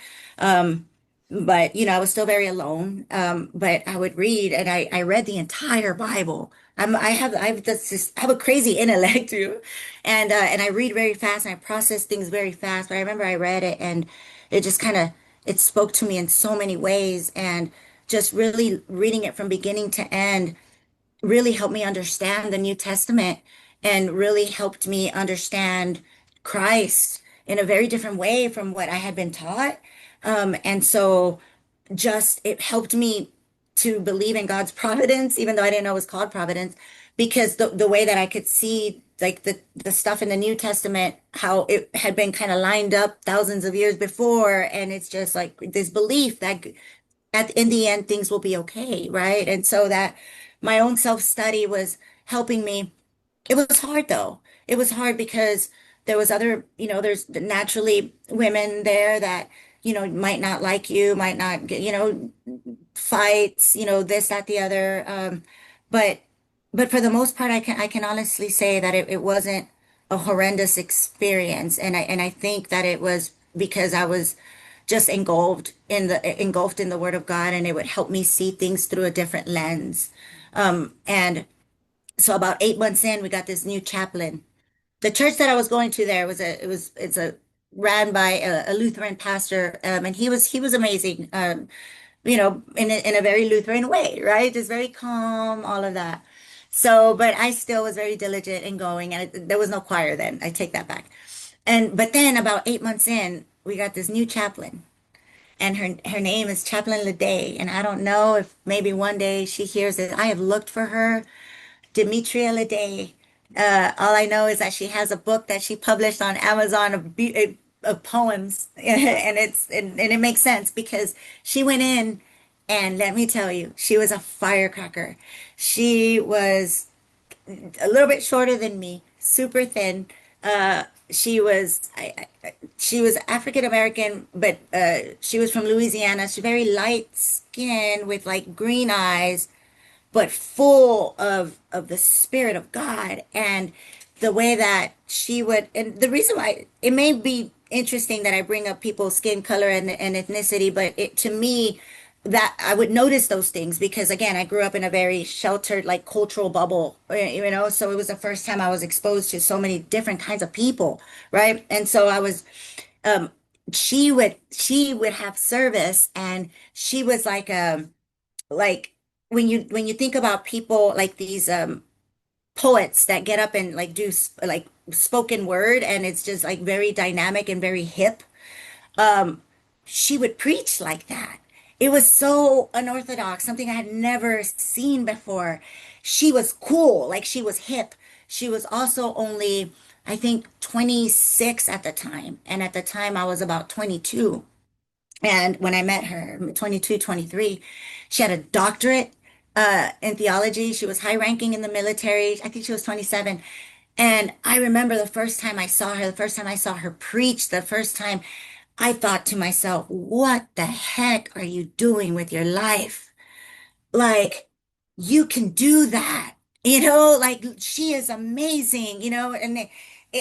But you know, I was still very alone. But I would read, and I read the entire Bible. I have a crazy intellect too, and I read very fast and I process things very fast. But I remember I read it and it just kind of it spoke to me in so many ways, and just really reading it from beginning to end really helped me understand the New Testament and really helped me understand Christ in a very different way from what I had been taught. And so just it helped me to believe in God's providence, even though I didn't know it was called providence, because the way that I could see like the stuff in the New Testament, how it had been kind of lined up thousands of years before, and it's just like this belief that in the end things will be okay, right? And so that my own self-study was helping me. It was hard though. It was hard because there was other, you know, there's naturally women there that, you know, might not like you, might not get, you know, fights, you know, this, that, the other. But for the most part, I can honestly say that it wasn't a horrendous experience. And I think that it was because I was just engulfed in the Word of God, and it would help me see things through a different lens. And so about 8 months in, we got this new chaplain. The church that I was going to there it's a ran by a Lutheran pastor, and he was amazing. You know, in a very Lutheran way, right? Just very calm, all of that. So, but I still was very diligent in going, and there was no choir then. I take that back. But then about 8 months in, we got this new chaplain, and her name is Chaplain Leday. And I don't know if maybe one day she hears it. I have looked for her, Demetria Leday. All I know is that she has a book that she published on Amazon of poems, and it makes sense because she went in, and let me tell you, she was a firecracker. She was a little bit shorter than me, super thin. She was she was African American, but she was from Louisiana. She's very light skin with like green eyes, but full of the Spirit of God, and the way that she would. And the reason why it may be interesting that I bring up people's skin color and ethnicity, but it to me that I would notice those things because again I grew up in a very sheltered like cultural bubble, you know, so it was the first time I was exposed to so many different kinds of people, right? And so I was um she would have service, and she was like when you think about people like these poets that get up and like do like spoken word, and it's just like very dynamic and very hip. She would preach like that. It was so unorthodox, something I had never seen before. She was cool, like she was hip. she was also only, I think, 26 at the time. And at the time, I was about 22. And when I met her, 22, 23, she had a doctorate in theology. She was high ranking in the military. I think she was 27. And I remember the first time I saw her, the first time I saw her preach, the first time I thought to myself, what the heck are you doing with your life? Like, you can do that, like she is amazing, and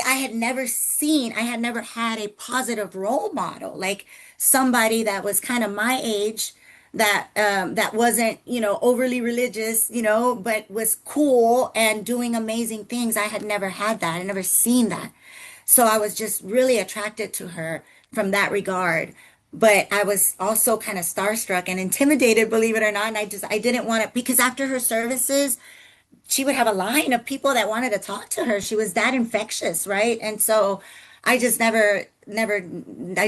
I had never had a positive role model, like somebody that was kind of my age, that wasn't, overly religious, but was cool and doing amazing things. I had never had that. I never seen that. So I was just really attracted to her from that regard. But I was also kind of starstruck and intimidated, believe it or not. And I didn't want to, because after her services, she would have a line of people that wanted to talk to her. She was that infectious, right? And so I just never had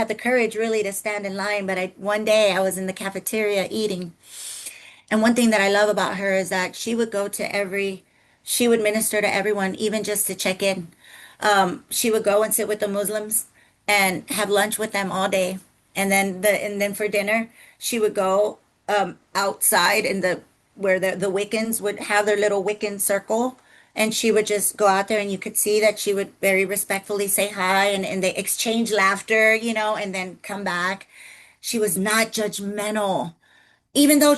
the courage really to stand in line. But one day I was in the cafeteria eating, and one thing that I love about her is that she would minister to everyone, even just to check in. She would go and sit with the Muslims and have lunch with them all day. And then for dinner, she would go outside where the Wiccans would have their little Wiccan circle. And she would just go out there, and you could see that she would very respectfully say hi, and they exchange laughter, and then come back. She was not judgmental, even though,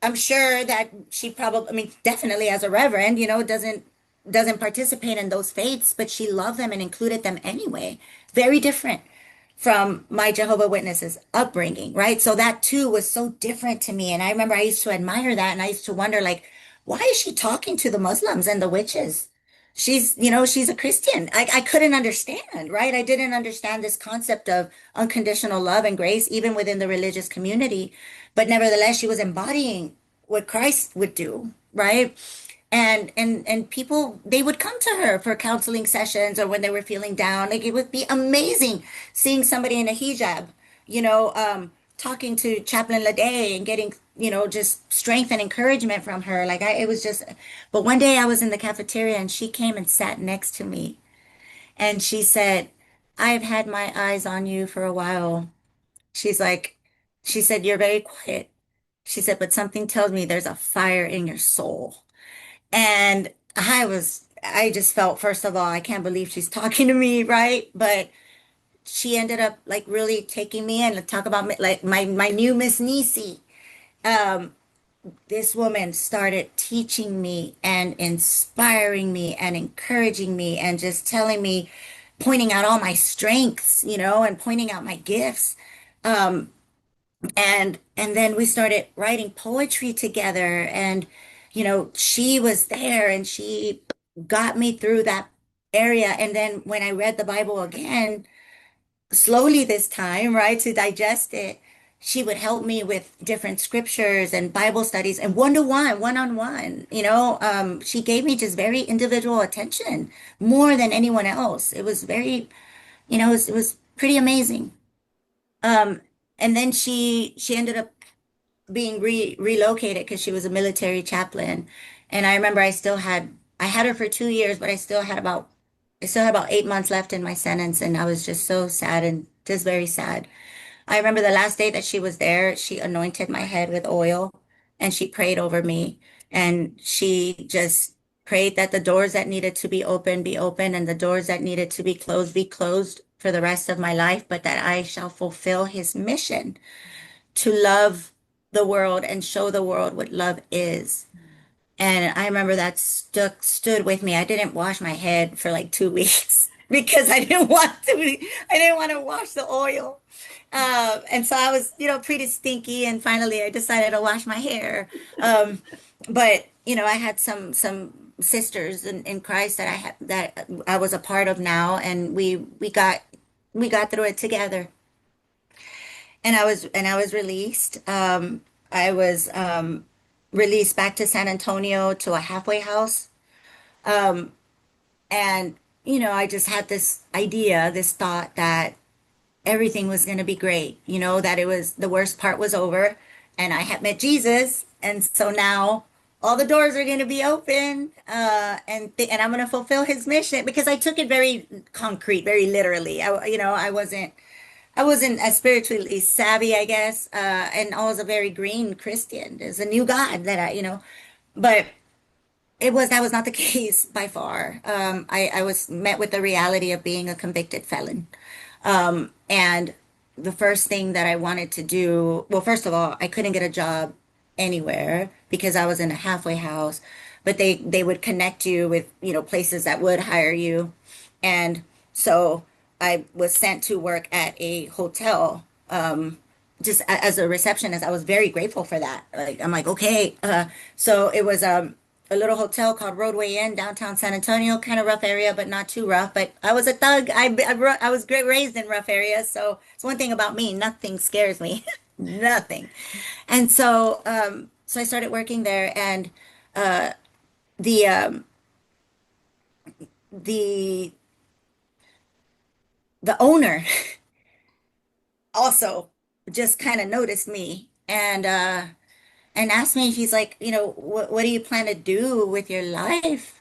I'm sure that she probably, I mean, definitely as a reverend, doesn't participate in those faiths, but she loved them and included them anyway. Very different from my Jehovah Witnesses upbringing, right? So that too was so different to me. And I remember I used to admire that, and I used to wonder, like, why is she talking to the Muslims and the witches? She's a Christian. I couldn't understand, right? I didn't understand this concept of unconditional love and grace, even within the religious community. But nevertheless, she was embodying what Christ would do, right? And people, they would come to her for counseling sessions, or when they were feeling down. Like, it would be amazing seeing somebody in a hijab, talking to Chaplain Lede and getting, just strength and encouragement from her. It was just, but one day I was in the cafeteria, and she came and sat next to me, and she said, "I've had my eyes on you for a while." She's like, she said, "You're very quiet." She said, "But something tells me there's a fire in your soul." And I just felt, first of all, I can't believe she's talking to me, right? But she ended up like really taking me in to talk about like my new Miss Nisi. Um, this woman started teaching me and inspiring me and encouraging me and just telling me, pointing out all my strengths, and pointing out my gifts. Um, and then we started writing poetry together, and she was there, and she got me through that area. And then when I read the Bible again, slowly this time, right, to digest it, she would help me with different scriptures and Bible studies, and one-to-one, one-on-one. She gave me just very individual attention, more than anyone else. It was very, it was pretty amazing. um and then she ended up being relocated because she was a military chaplain. And I remember I had her for 2 years, but I still had about 8 months left in my sentence, and I was just so sad, and just very sad. I remember the last day that she was there, she anointed my head with oil, and she prayed over me, and she just prayed that the doors that needed to be open, and the doors that needed to be closed for the rest of my life, but that I shall fulfill his mission to love the world and show the world what love is. And I remember that stood with me. I didn't wash my head for like 2 weeks because I didn't want to wash the oil. And so I was, pretty stinky. And finally I decided to wash my hair. But I had some sisters in Christ that I was a part of now, and we got through it together. And I was released. I was released back to San Antonio to a halfway house. Um, and I just had this idea, this thought that everything was going to be great. That it was, the worst part was over, and I had met Jesus, and so now all the doors are going to be open, and I'm going to fulfill his mission because I took it very concrete, very literally. I wasn't as spiritually savvy, I guess, and I was a very green Christian. There's a new God that but that was not the case by far. I was met with the reality of being a convicted felon. And the first thing that I wanted to do, well, first of all, I couldn't get a job anywhere because I was in a halfway house, but they would connect you with, places that would hire you. And so I was sent to work at a hotel, just as a receptionist. I was very grateful for that. Like, I'm like, okay. So it was a little hotel called Roadway Inn, downtown San Antonio, kind of rough area, but not too rough. But I was a thug. I was raised in rough areas. So it's one thing about me, nothing scares me, nothing. And so I started working there, and the the the owner also just kind of noticed me and asked me. He's like, what do you plan to do with your life?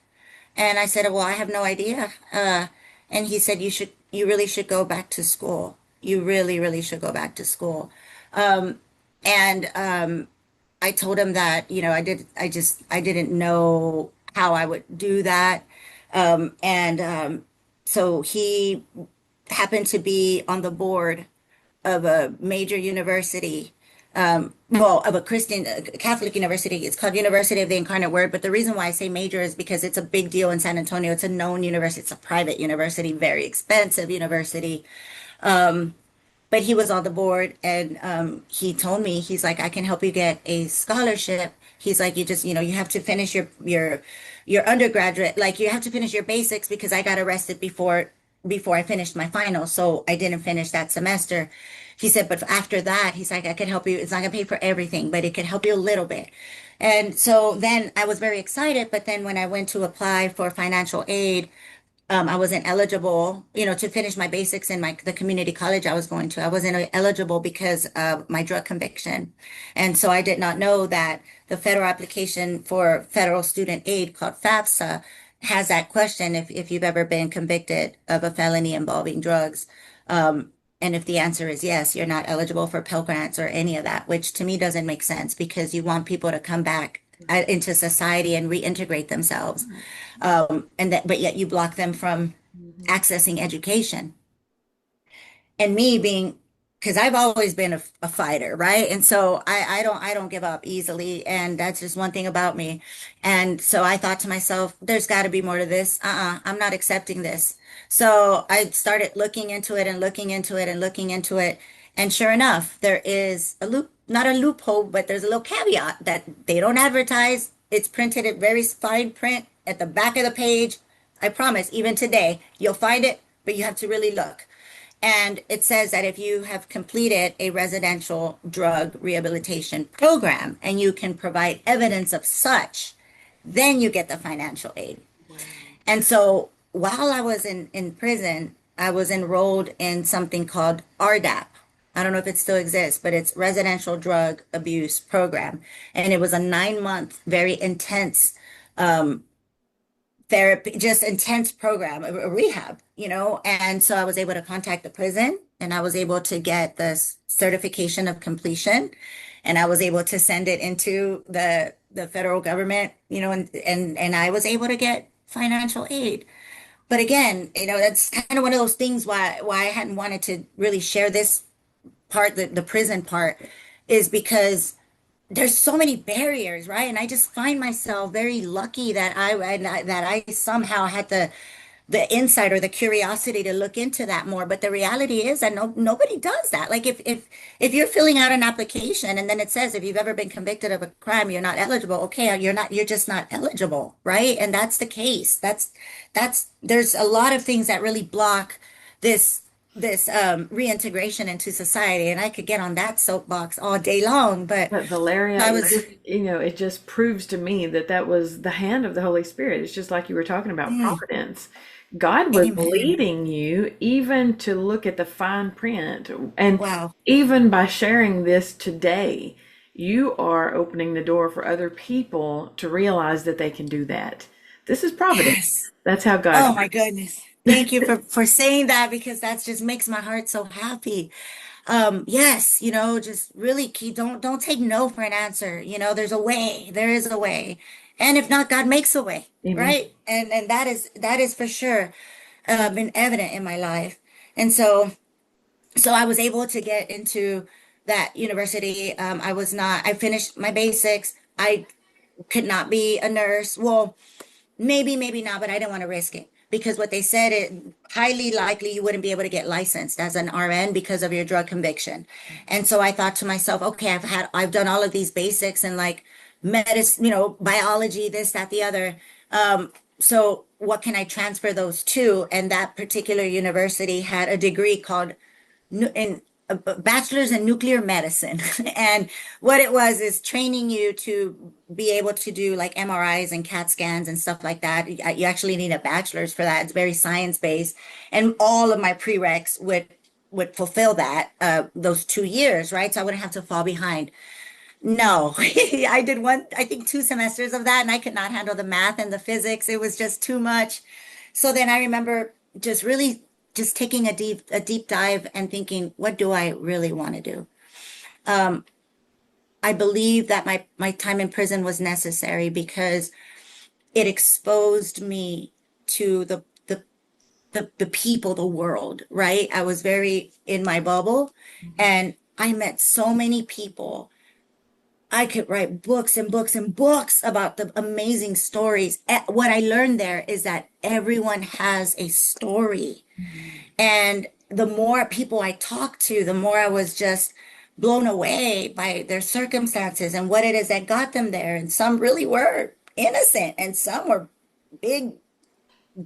And I said, well, I have no idea. And he said, you really should go back to school. You really, really should go back to school. And I told him that, I didn't know how I would do that. And so he happened to be on the board of a major university, well, of a Christian, Catholic university. It's called University of the Incarnate Word. But the reason why I say major is because it's a big deal in San Antonio. It's a known university. It's a private university, very expensive university. But he was on the board, and he told me, he's like, I can help you get a scholarship. He's like, you have to finish your undergraduate, like you have to finish your basics because I got arrested before I finished my final. So I didn't finish that semester. He said, but after that, he's like, I can help you. It's not gonna pay for everything, but it can help you a little bit. And so then I was very excited. But then when I went to apply for financial aid, I wasn't eligible, to finish my basics in the community college I was going to. I wasn't eligible because of my drug conviction. And so I did not know that the federal application for federal student aid called FAFSA has that question if you've ever been convicted of a felony involving drugs. And if the answer is yes, you're not eligible for Pell Grants or any of that, which to me doesn't make sense because you want people to come back into society and reintegrate themselves. But yet you block them from accessing education. And me being, because I've always been a fighter, right? And so I don't give up easily, and that's just one thing about me. And so I thought to myself, there's got to be more to this. I'm not accepting this. So I started looking into it and looking into it and looking into it. And sure enough, there is a loop, not a loophole, but there's a little caveat that they don't advertise. It's printed in very fine print at the back of the page. I promise, even today, you'll find it, but you have to really look. And it says that if you have completed a residential drug rehabilitation program and you can provide evidence of such, then you get the financial aid. And so while I was in prison, I was enrolled in something called RDAP. I don't know if it still exists, but it's Residential Drug Abuse Program. And it was a 9-month, very intense therapy, just intense program, a rehab, And so I was able to contact the prison, and I was able to get the certification of completion, and I was able to send it into the federal government, and I was able to get financial aid. But again, that's kind of one of those things why I hadn't wanted to really share this part, the prison part, is because there's so many barriers, right? And I just find myself very lucky that I somehow had the insight or the curiosity to look into that more. But the reality is that nobody does that. Like if you're filling out an application and then it says if you've ever been convicted of a crime, you're not eligible. Okay, you're just not eligible, right? And that's the case. There's a lot of things that really block this reintegration into society, and I could get on that soapbox all day long, but But Valeria, I was, it just proves to me that that was the hand of the Holy Spirit. It's just like you were talking about mm, providence. God was amen. leading you even to look at the fine print. And Wow. even by sharing this today, you are opening the door for other people to realize that they can do that. This is providence. Yes. That's how God Oh my works. goodness. Thank you for saying that because that just makes my heart so happy. Yes, just really key. Don't take no for an answer. There's a way. There is a way. And if not, God makes a way, Amen. right? And that is for sure been evident in my life. And so I was able to get into that university. I finished my basics. I could not be a nurse. Well, maybe not, but I didn't want to risk it because what they said, it highly likely you wouldn't be able to get licensed as an RN because of your drug conviction. And so I thought to myself, okay, I've done all of these basics and like medicine, biology, this, that, the other. So what can I transfer those to? And that particular university had a degree called in a bachelor's in nuclear medicine. And what it was is training you to be able to do like MRIs and CAT scans and stuff like that. You actually need a bachelor's for that. It's very science based. And all of my prereqs would fulfill that those 2 years, right? So I wouldn't have to fall behind. No, I did I think 2 semesters of that, and I could not handle the math and the physics. It was just too much. So then I remember just really just taking a deep dive and thinking, what do I really want to do? I believe that my time in prison was necessary because it exposed me to the people, the world, right? I was very in my bubble and I met so many people. I could write books and books and books about the amazing stories. What I learned there is that everyone has a story. And the more people I talked to, the more I was just blown away by their circumstances and what it is that got them there. And some really were innocent, and some were big,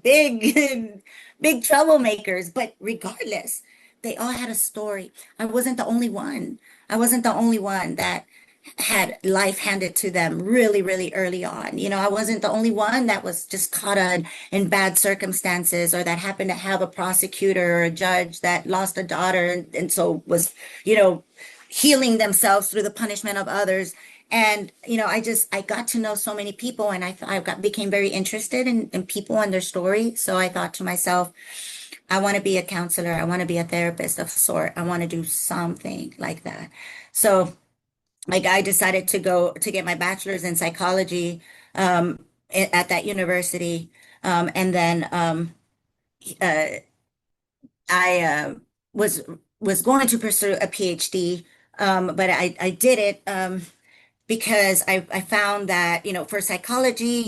big, big troublemakers. But regardless, they all had a story. I wasn't the only one. I wasn't the only one that had life handed to them really, really early on. I wasn't the only one that was just caught in bad circumstances or that happened to have a prosecutor or a judge that lost a daughter and so was, you know, healing themselves through the punishment of others. And, I got to know so many people and became very interested in people and their story. So I thought to myself, I want to be a counselor. I want to be a therapist of sort. I want to do something like that. So like I decided to go to get my bachelor's in psychology at that university. And then I was was going to pursue a PhD, but I did it because I found that, for psychology,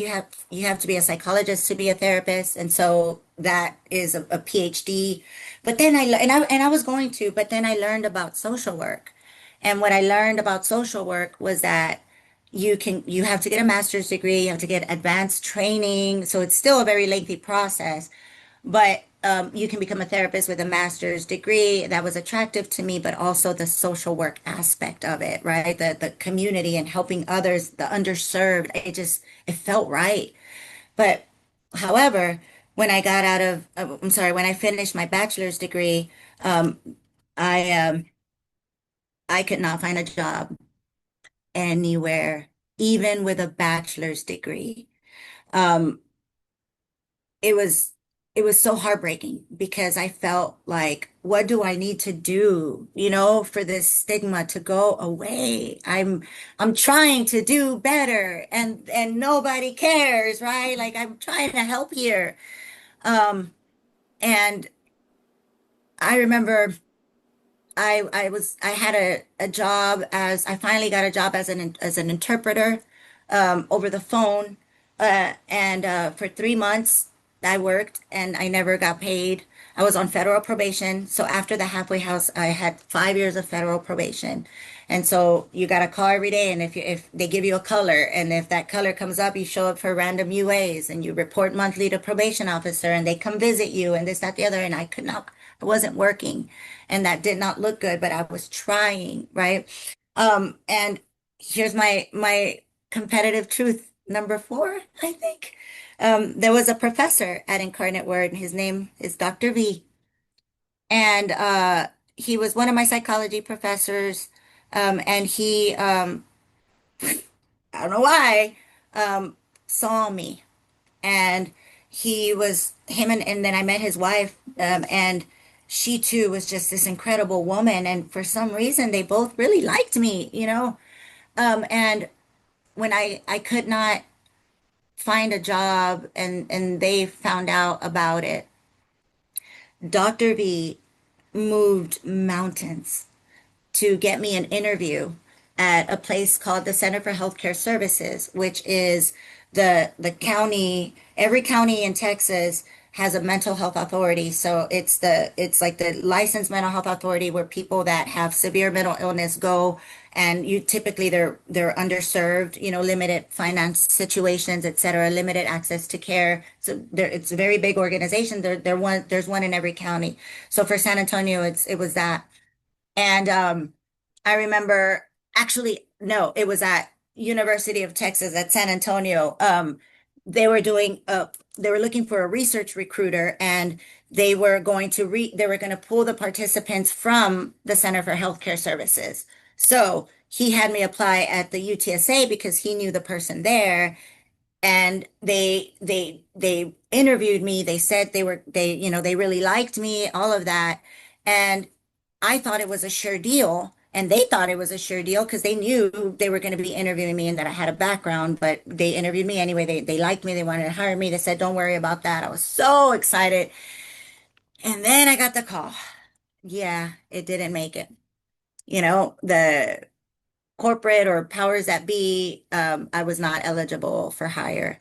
you have to be a psychologist to be a therapist. And so that is a PhD. But then I was going to, but then I learned about social work. And what I learned about social work was that you have to get a master's degree, you have to get advanced training. So it's still a very lengthy process, but you can become a therapist with a master's degree. That was attractive to me, but also the social work aspect of it, right? The community and helping others, the underserved. It felt right. But however, when I finished my bachelor's degree, I I could not find a job anywhere, even with a bachelor's degree. Um, it was it was so heartbreaking because I felt like, what do I need to do, for this stigma to go away? I'm trying to do better and nobody cares, right? Like I'm trying to help here. Um, and I remember I had a job as I finally got a job as an interpreter over the phone and for 3 months I worked and I never got paid. I was on federal probation. So after the halfway house, I had 5 years of federal probation. And so you got a call every day, and if they give you a color, and if that color comes up, you show up for random UAs, and you report monthly to probation officer, and they come visit you, and this, that, the other. And I wasn't working, and that did not look good, but I was trying, right? And here's my competitive truth number four, I think. There was a professor at Incarnate Word, and his name is Dr. V. And he was one of my psychology professors. And he I don't know why, um, saw me. And and then I met his wife, and she too was just this incredible woman. And for some reason, they both really liked me, you know? And when I could not find a job and they found out about it, Dr. V moved mountains to get me an interview at a place called the Center for Healthcare Services, which is the county, every county in Texas has a mental health authority. So it's like the licensed mental health authority where people that have severe mental illness go, and you typically they're underserved, you know, limited finance situations, et cetera, limited access to care. So it's a very big organization. There's one in every county. So for San Antonio, it was that. And I remember actually, no, it was at University of Texas at San Antonio. They were doing they were looking for a research recruiter, and they were going to pull the participants from the Center for Healthcare Services. So he had me apply at the UTSA because he knew the person there, and they interviewed me. They said they you know they really liked me, all of that. And I thought it was a sure deal, and they thought it was a sure deal because they knew they were going to be interviewing me and that I had a background. But they interviewed me anyway. They liked me. They wanted to hire me. They said, "Don't worry about that." I was so excited. And then I got the call. Yeah, it didn't make it. You know, the corporate or powers that be, I was not eligible for hire.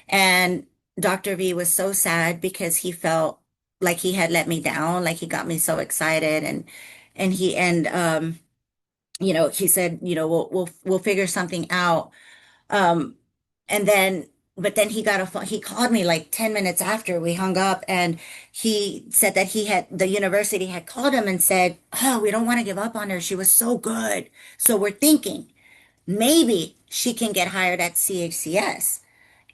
And Dr. V was so sad because he felt like he had let me down, like he got me so excited. And you know, he said, you know, we'll figure something out. Um, and then, but then he got a phone. He called me like 10 minutes after we hung up, and he said that the university had called him and said, "Oh, we don't want to give up on her. She was so good. So we're thinking maybe she can get hired at CHCS."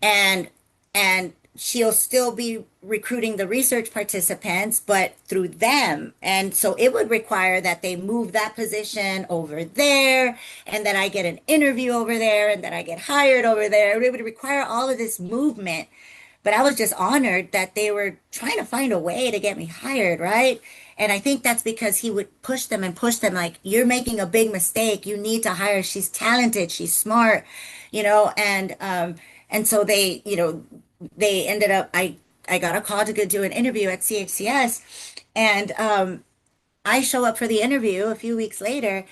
and and she'll still be recruiting the research participants, but through them. And so it would require that they move that position over there, and that I get an interview over there, and that I get hired over there. It would require all of this movement. But I was just honored that they were trying to find a way to get me hired, right? And I think that's because he would push them and push them like, "You're making a big mistake. You need to hire. She's talented. She's smart," you know, and so they, you know, they ended up, I got a call to go do an interview at CHCS, and I show up for the interview a few weeks later,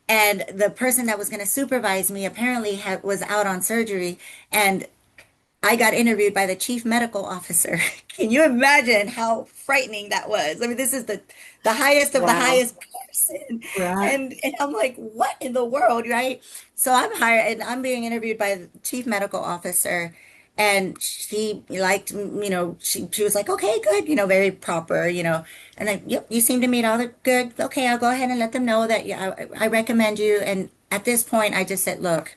and the person that was going to supervise me apparently was out on surgery, and I got interviewed by the chief medical officer. Can you imagine how frightening that was? I mean, this is the highest of the Wow. highest person. Right. And I'm like, what in the world, right? So I'm hired and I'm being interviewed by the chief medical officer. And she liked, you know, she was like, "Okay, good, you know, very proper, you know." And I, "Yep, you seem to meet all the good. Okay, I'll go ahead and let them know that, yeah, I recommend you." And at this point, I just said, "Look,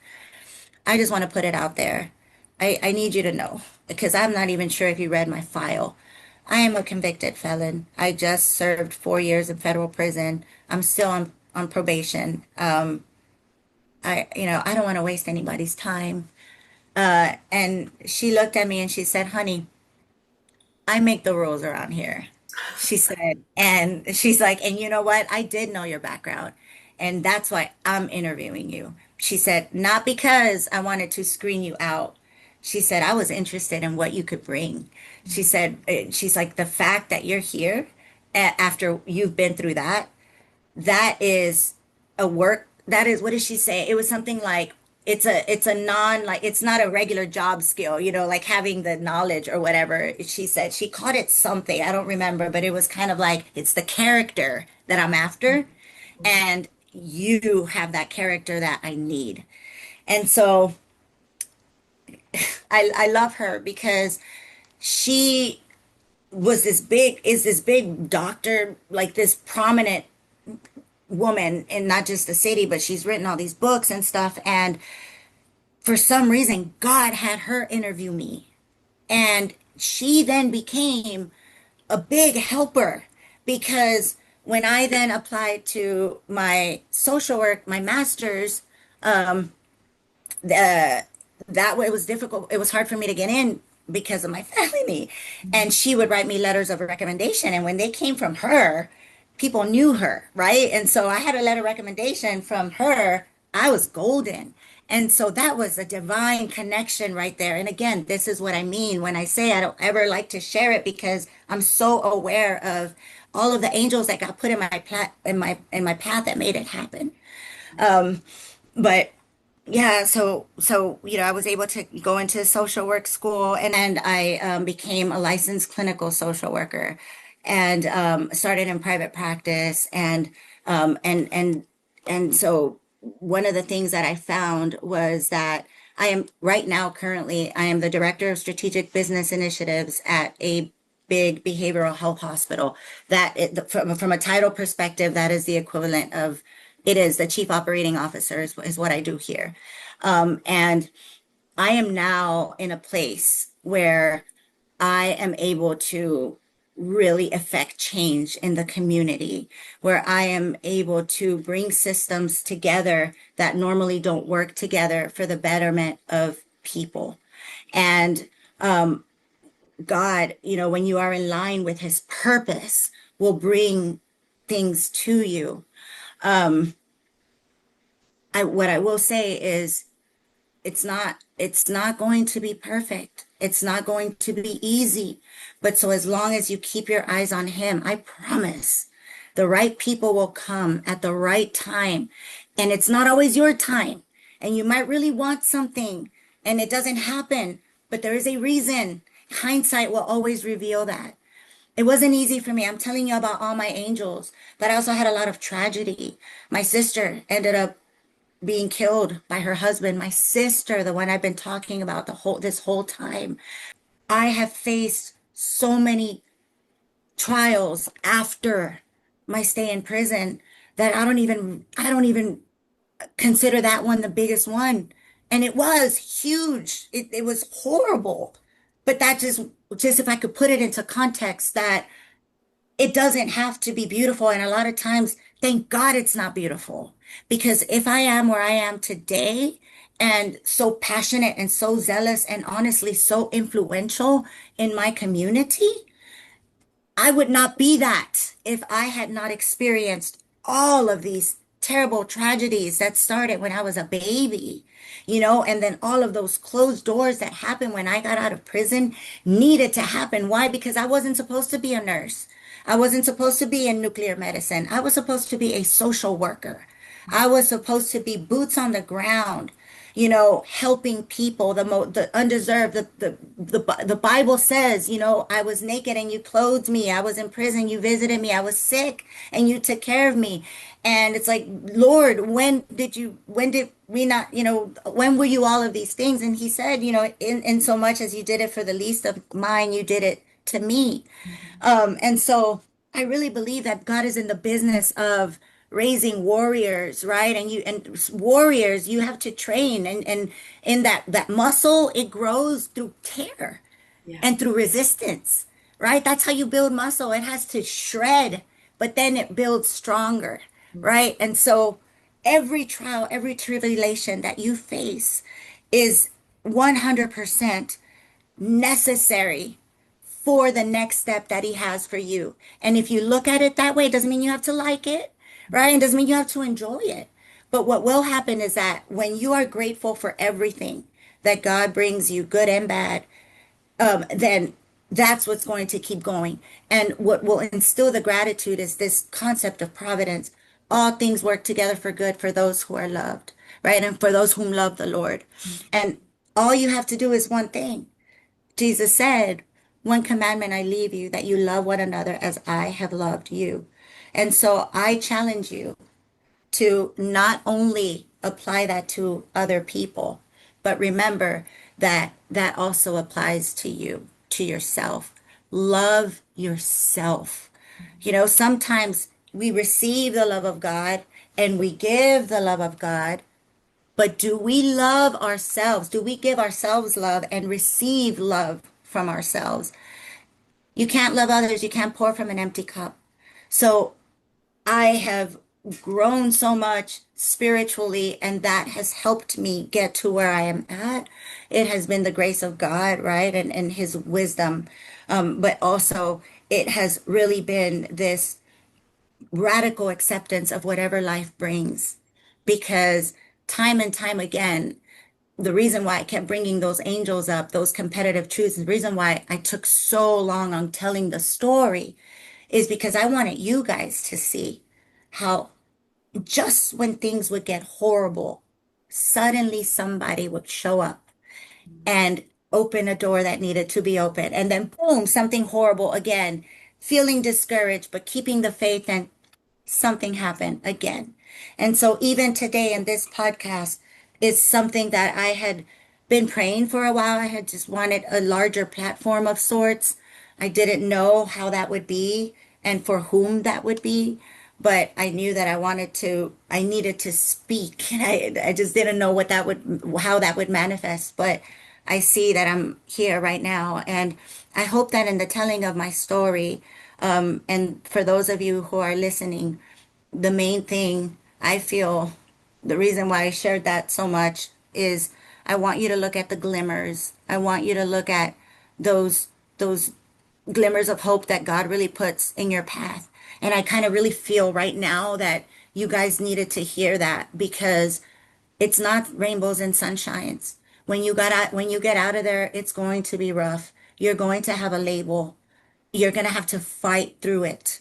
I just want to put it out there. I need you to know because I'm not even sure if you read my file. I am a convicted felon. I just served 4 years in federal prison. I'm still on probation. You know, I don't want to waste anybody's time." And she looked at me and she said, "Honey, I make the rules around here." She said, and she's like, "And you know what? I did know your background, and that's why I'm interviewing you." She said, "Not because I wanted to screen you out." She said, "I was interested in what you could bring." She said, she's like, "The fact that you're here after you've been through that, that is a work that is what did she say, it was something like it's a non like it's not a regular job skill, you know, like having the knowledge or whatever." She said she called it something, I don't remember, but it was kind of like it's the character that I'm after, and you have that character that I need. And so I love her because she is this big doctor, like this prominent woman in not just the city, but she's written all these books and stuff. And for some reason, God had her interview me. And she then became a big helper because when I then applied to my social work, my master's, the that way it was difficult. It was hard for me to get in because of my family. And she would write me letters of recommendation. And when they came from her, people knew her, right? And so I had a letter of recommendation from her. I was golden. And so that was a divine connection right there. And again, this is what I mean when I say I don't ever like to share it because I'm so aware of all of the angels that got put in my path that made it happen. But yeah, I was able to go into social work school, and then I became a licensed clinical social worker, and started in private practice, and um, and and so one of the things that I found was that I am right now currently I am the director of strategic business initiatives at a big behavioral health hospital. From a title perspective, that is the equivalent of it is the chief operating officer is what I do here. And I am now in a place where I am able to really affect change in the community, where I am able to bring systems together that normally don't work together for the betterment of people. And God, when you are in line with his purpose, will bring things to you. What I will say is it's not going to be perfect. It's not going to be easy. But so as long as you keep your eyes on him, I promise the right people will come at the right time. And it's not always your time. And you might really want something and it doesn't happen, but there is a reason. Hindsight will always reveal that. It wasn't easy for me. I'm telling you about all my angels, but I also had a lot of tragedy. My sister ended up being killed by her husband, my sister, the one I've been talking about this whole time. I have faced so many trials after my stay in prison that I don't even consider that one the biggest one. And it was huge. It was horrible. But that just if I could put it into context that it doesn't have to be beautiful. And a lot of times, thank God it's not beautiful. Because if I am where I am today and so passionate and so zealous and honestly so influential in my community, I would not be that if I had not experienced all of these terrible tragedies that started when I was a baby, and then all of those closed doors that happened when I got out of prison needed to happen. Why? Because I wasn't supposed to be a nurse. I wasn't supposed to be in nuclear medicine. I was supposed to be a social worker. I was supposed to be boots on the ground, helping people, the undeserved. The Bible says, I was naked and you clothed me. I was in prison, you visited me. I was sick and you took care of me. And it's like, Lord, when did we not, when were you all of these things? And he said, in so much as you did it for the least of mine, you did it to me. And so I really believe that God is in the business of raising warriors, right? And warriors, you have to train, and in that muscle, it grows through tear Yeah. and through resistance, right? That's how you build muscle. It has to shred, but then it builds stronger, right? And so every trial, every tribulation that you face is 100% necessary for the next step that he has for you. And if you look at it that way, it doesn't mean you have to like it, right? It doesn't mean you have to enjoy it. But what will happen is that when you are grateful for everything that God brings you, good and bad, then that's what's going to keep going. And what will instill the gratitude is this concept of providence. All things work together for good for those who are loved, right? And for those whom love the Lord. And all you have to do is one thing. Jesus said, one commandment I leave you, that you love one another as I have loved you. And so I challenge you to not only apply that to other people, but remember that that also applies to you, to yourself. Love yourself. Sometimes we receive the love of God and we give the love of God, but do we love ourselves? Do we give ourselves love and receive love from ourselves? You can't love others. You can't pour from an empty cup. So I have grown so much spiritually, and that has helped me get to where I am at. It has been the grace of God, right? And his wisdom. But also it has really been this radical acceptance of whatever life brings. Because time and time again, the reason why I kept bringing those angels up, those competitive truths, the reason why I took so long on telling the story is because I wanted you guys to see how just when things would get horrible, suddenly somebody would show up and open a door that needed to be opened. And then boom, something horrible again, feeling discouraged, but keeping the faith, and something happened again. And so even today in this podcast is something that I had been praying for a while. I had just wanted a larger platform of sorts. I didn't know how that would be and for whom that would be, but I knew that I needed to speak. And I just didn't know how that would manifest. But I see that I'm here right now. And I hope that in the telling of my story, and for those of you who are listening, the main thing I feel, the reason why I shared that so much is I want you to look at the glimmers. I want you to look at those glimmers of hope that God really puts in your path. And I kind of really feel right now that you guys needed to hear that, because it's not rainbows and sunshines. When you get out of there, it's going to be rough. You're going to have a label. You're going to have to fight through it.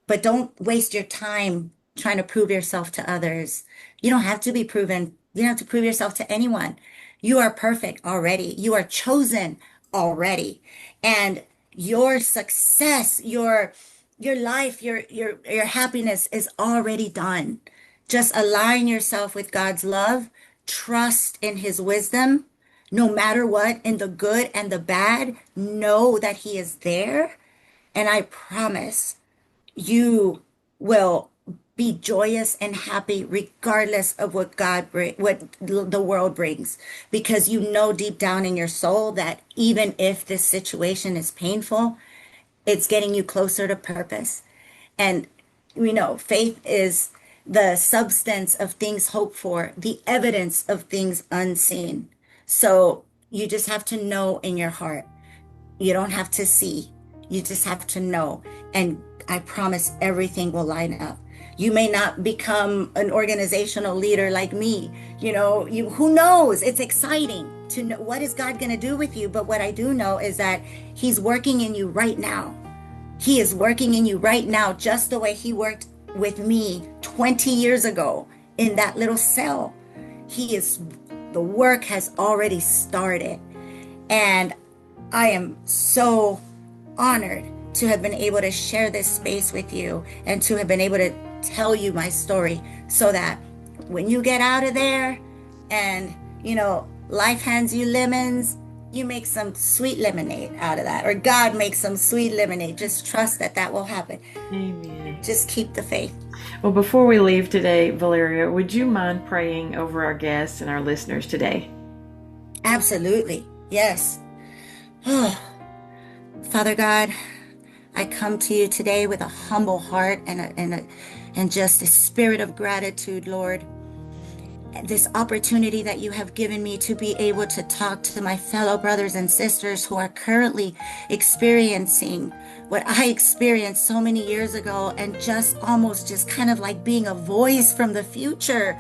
But don't waste your time trying to prove yourself to others. You don't have to be proven. You don't have to prove yourself to anyone. You are perfect already. You are chosen already. And your success, your life, your happiness is already done. Just align yourself with God's love, trust in his wisdom, no matter what, in the good and the bad, know that he is there. And I promise you will be joyous and happy regardless of what the world brings, because you know deep down in your soul that even if this situation is painful, it's getting you closer to purpose. And we know faith is the substance of things hoped for, the evidence of things unseen. So you just have to know in your heart. You don't have to see. You just have to know. And I promise everything will line up. You may not become an organizational leader like me. Who knows? It's exciting to know what is God going to do with you. But what I do know is that he's working in you right now. He is working in you right now, just the way he worked with me 20 years ago in that little cell. The work has already started. And I am so honored to have been able to share this space with you and to have been able to tell you my story, so that when you get out of there and, life hands you lemons, you make some sweet lemonade out of that, or God makes some sweet lemonade. Just trust that that will happen. Amen. Just keep the faith. Well, before we leave today, Valeria, would you mind praying over our guests and our listeners today? Absolutely. Yes. Oh, Father God, I come to you today with a humble heart and just a spirit of gratitude, Lord. This opportunity that you have given me to be able to talk to my fellow brothers and sisters who are currently experiencing what I experienced so many years ago, and just almost just kind of like being a voice from the future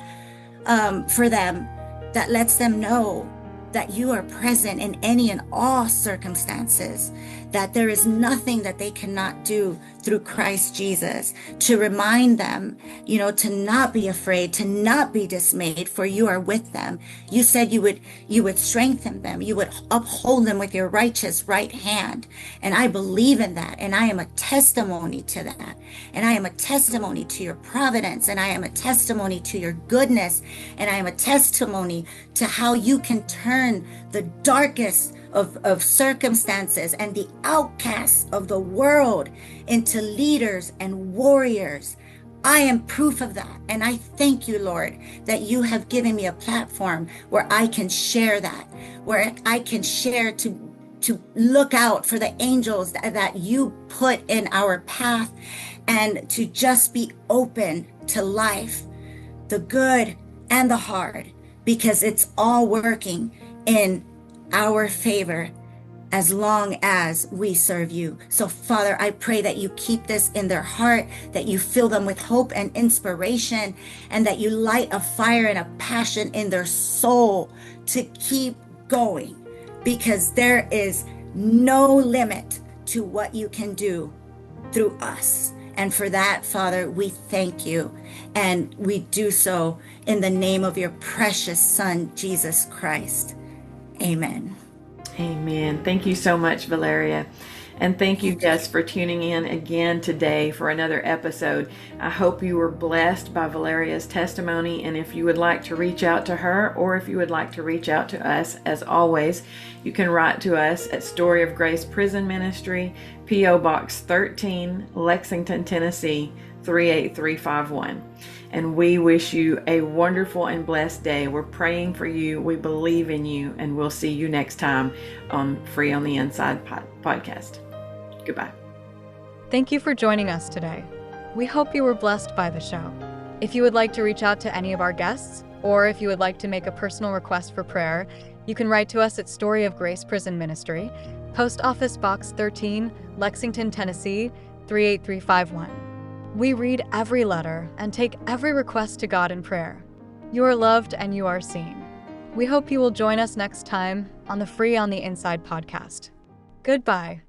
for them, that lets them know that you are present in any and all circumstances, that there is nothing that they cannot do through Christ Jesus, to remind them, to not be afraid, to not be dismayed, for you are with them. You said you would strengthen them. You would uphold them with your righteous right hand. And I believe in that. And I am a testimony to that. And I am a testimony to your providence. And I am a testimony to your goodness. And I am a testimony to how you can turn the darkest of circumstances and the outcasts of the world into leaders and warriors. I am proof of that. And I thank you, Lord, that you have given me a platform where I can share that, where I can share to look out for the angels that you put in our path, and to just be open to life, the good and the hard, because it's all working in our favor as long as we serve you. So Father, I pray that you keep this in their heart, that you fill them with hope and inspiration, and that you light a fire and a passion in their soul to keep going, because there is no limit to what you can do through us. And for that, Father, we thank you. And we do so in the name of your precious Son, Jesus Christ. Amen. Amen. Thank you so much, Valeria. And thank you, Jess, for tuning in again today for another episode. I hope you were blessed by Valeria's testimony. And if you would like to reach out to her, or if you would like to reach out to us, as always, you can write to us at Story of Grace Prison Ministry, P.O. Box 13, Lexington, Tennessee, 38351. And we wish you a wonderful and blessed day. We're praying for you. We believe in you. And we'll see you next time on Free on the Inside podcast. Goodbye. Thank you for joining us today. We hope you were blessed by the show. If you would like to reach out to any of our guests, or if you would like to make a personal request for prayer, you can write to us at Story of Grace Prison Ministry, Post Office Box 13, Lexington, Tennessee, 38351. We read every letter and take every request to God in prayer. You are loved and you are seen. We hope you will join us next time on the Free on the Inside podcast. Goodbye.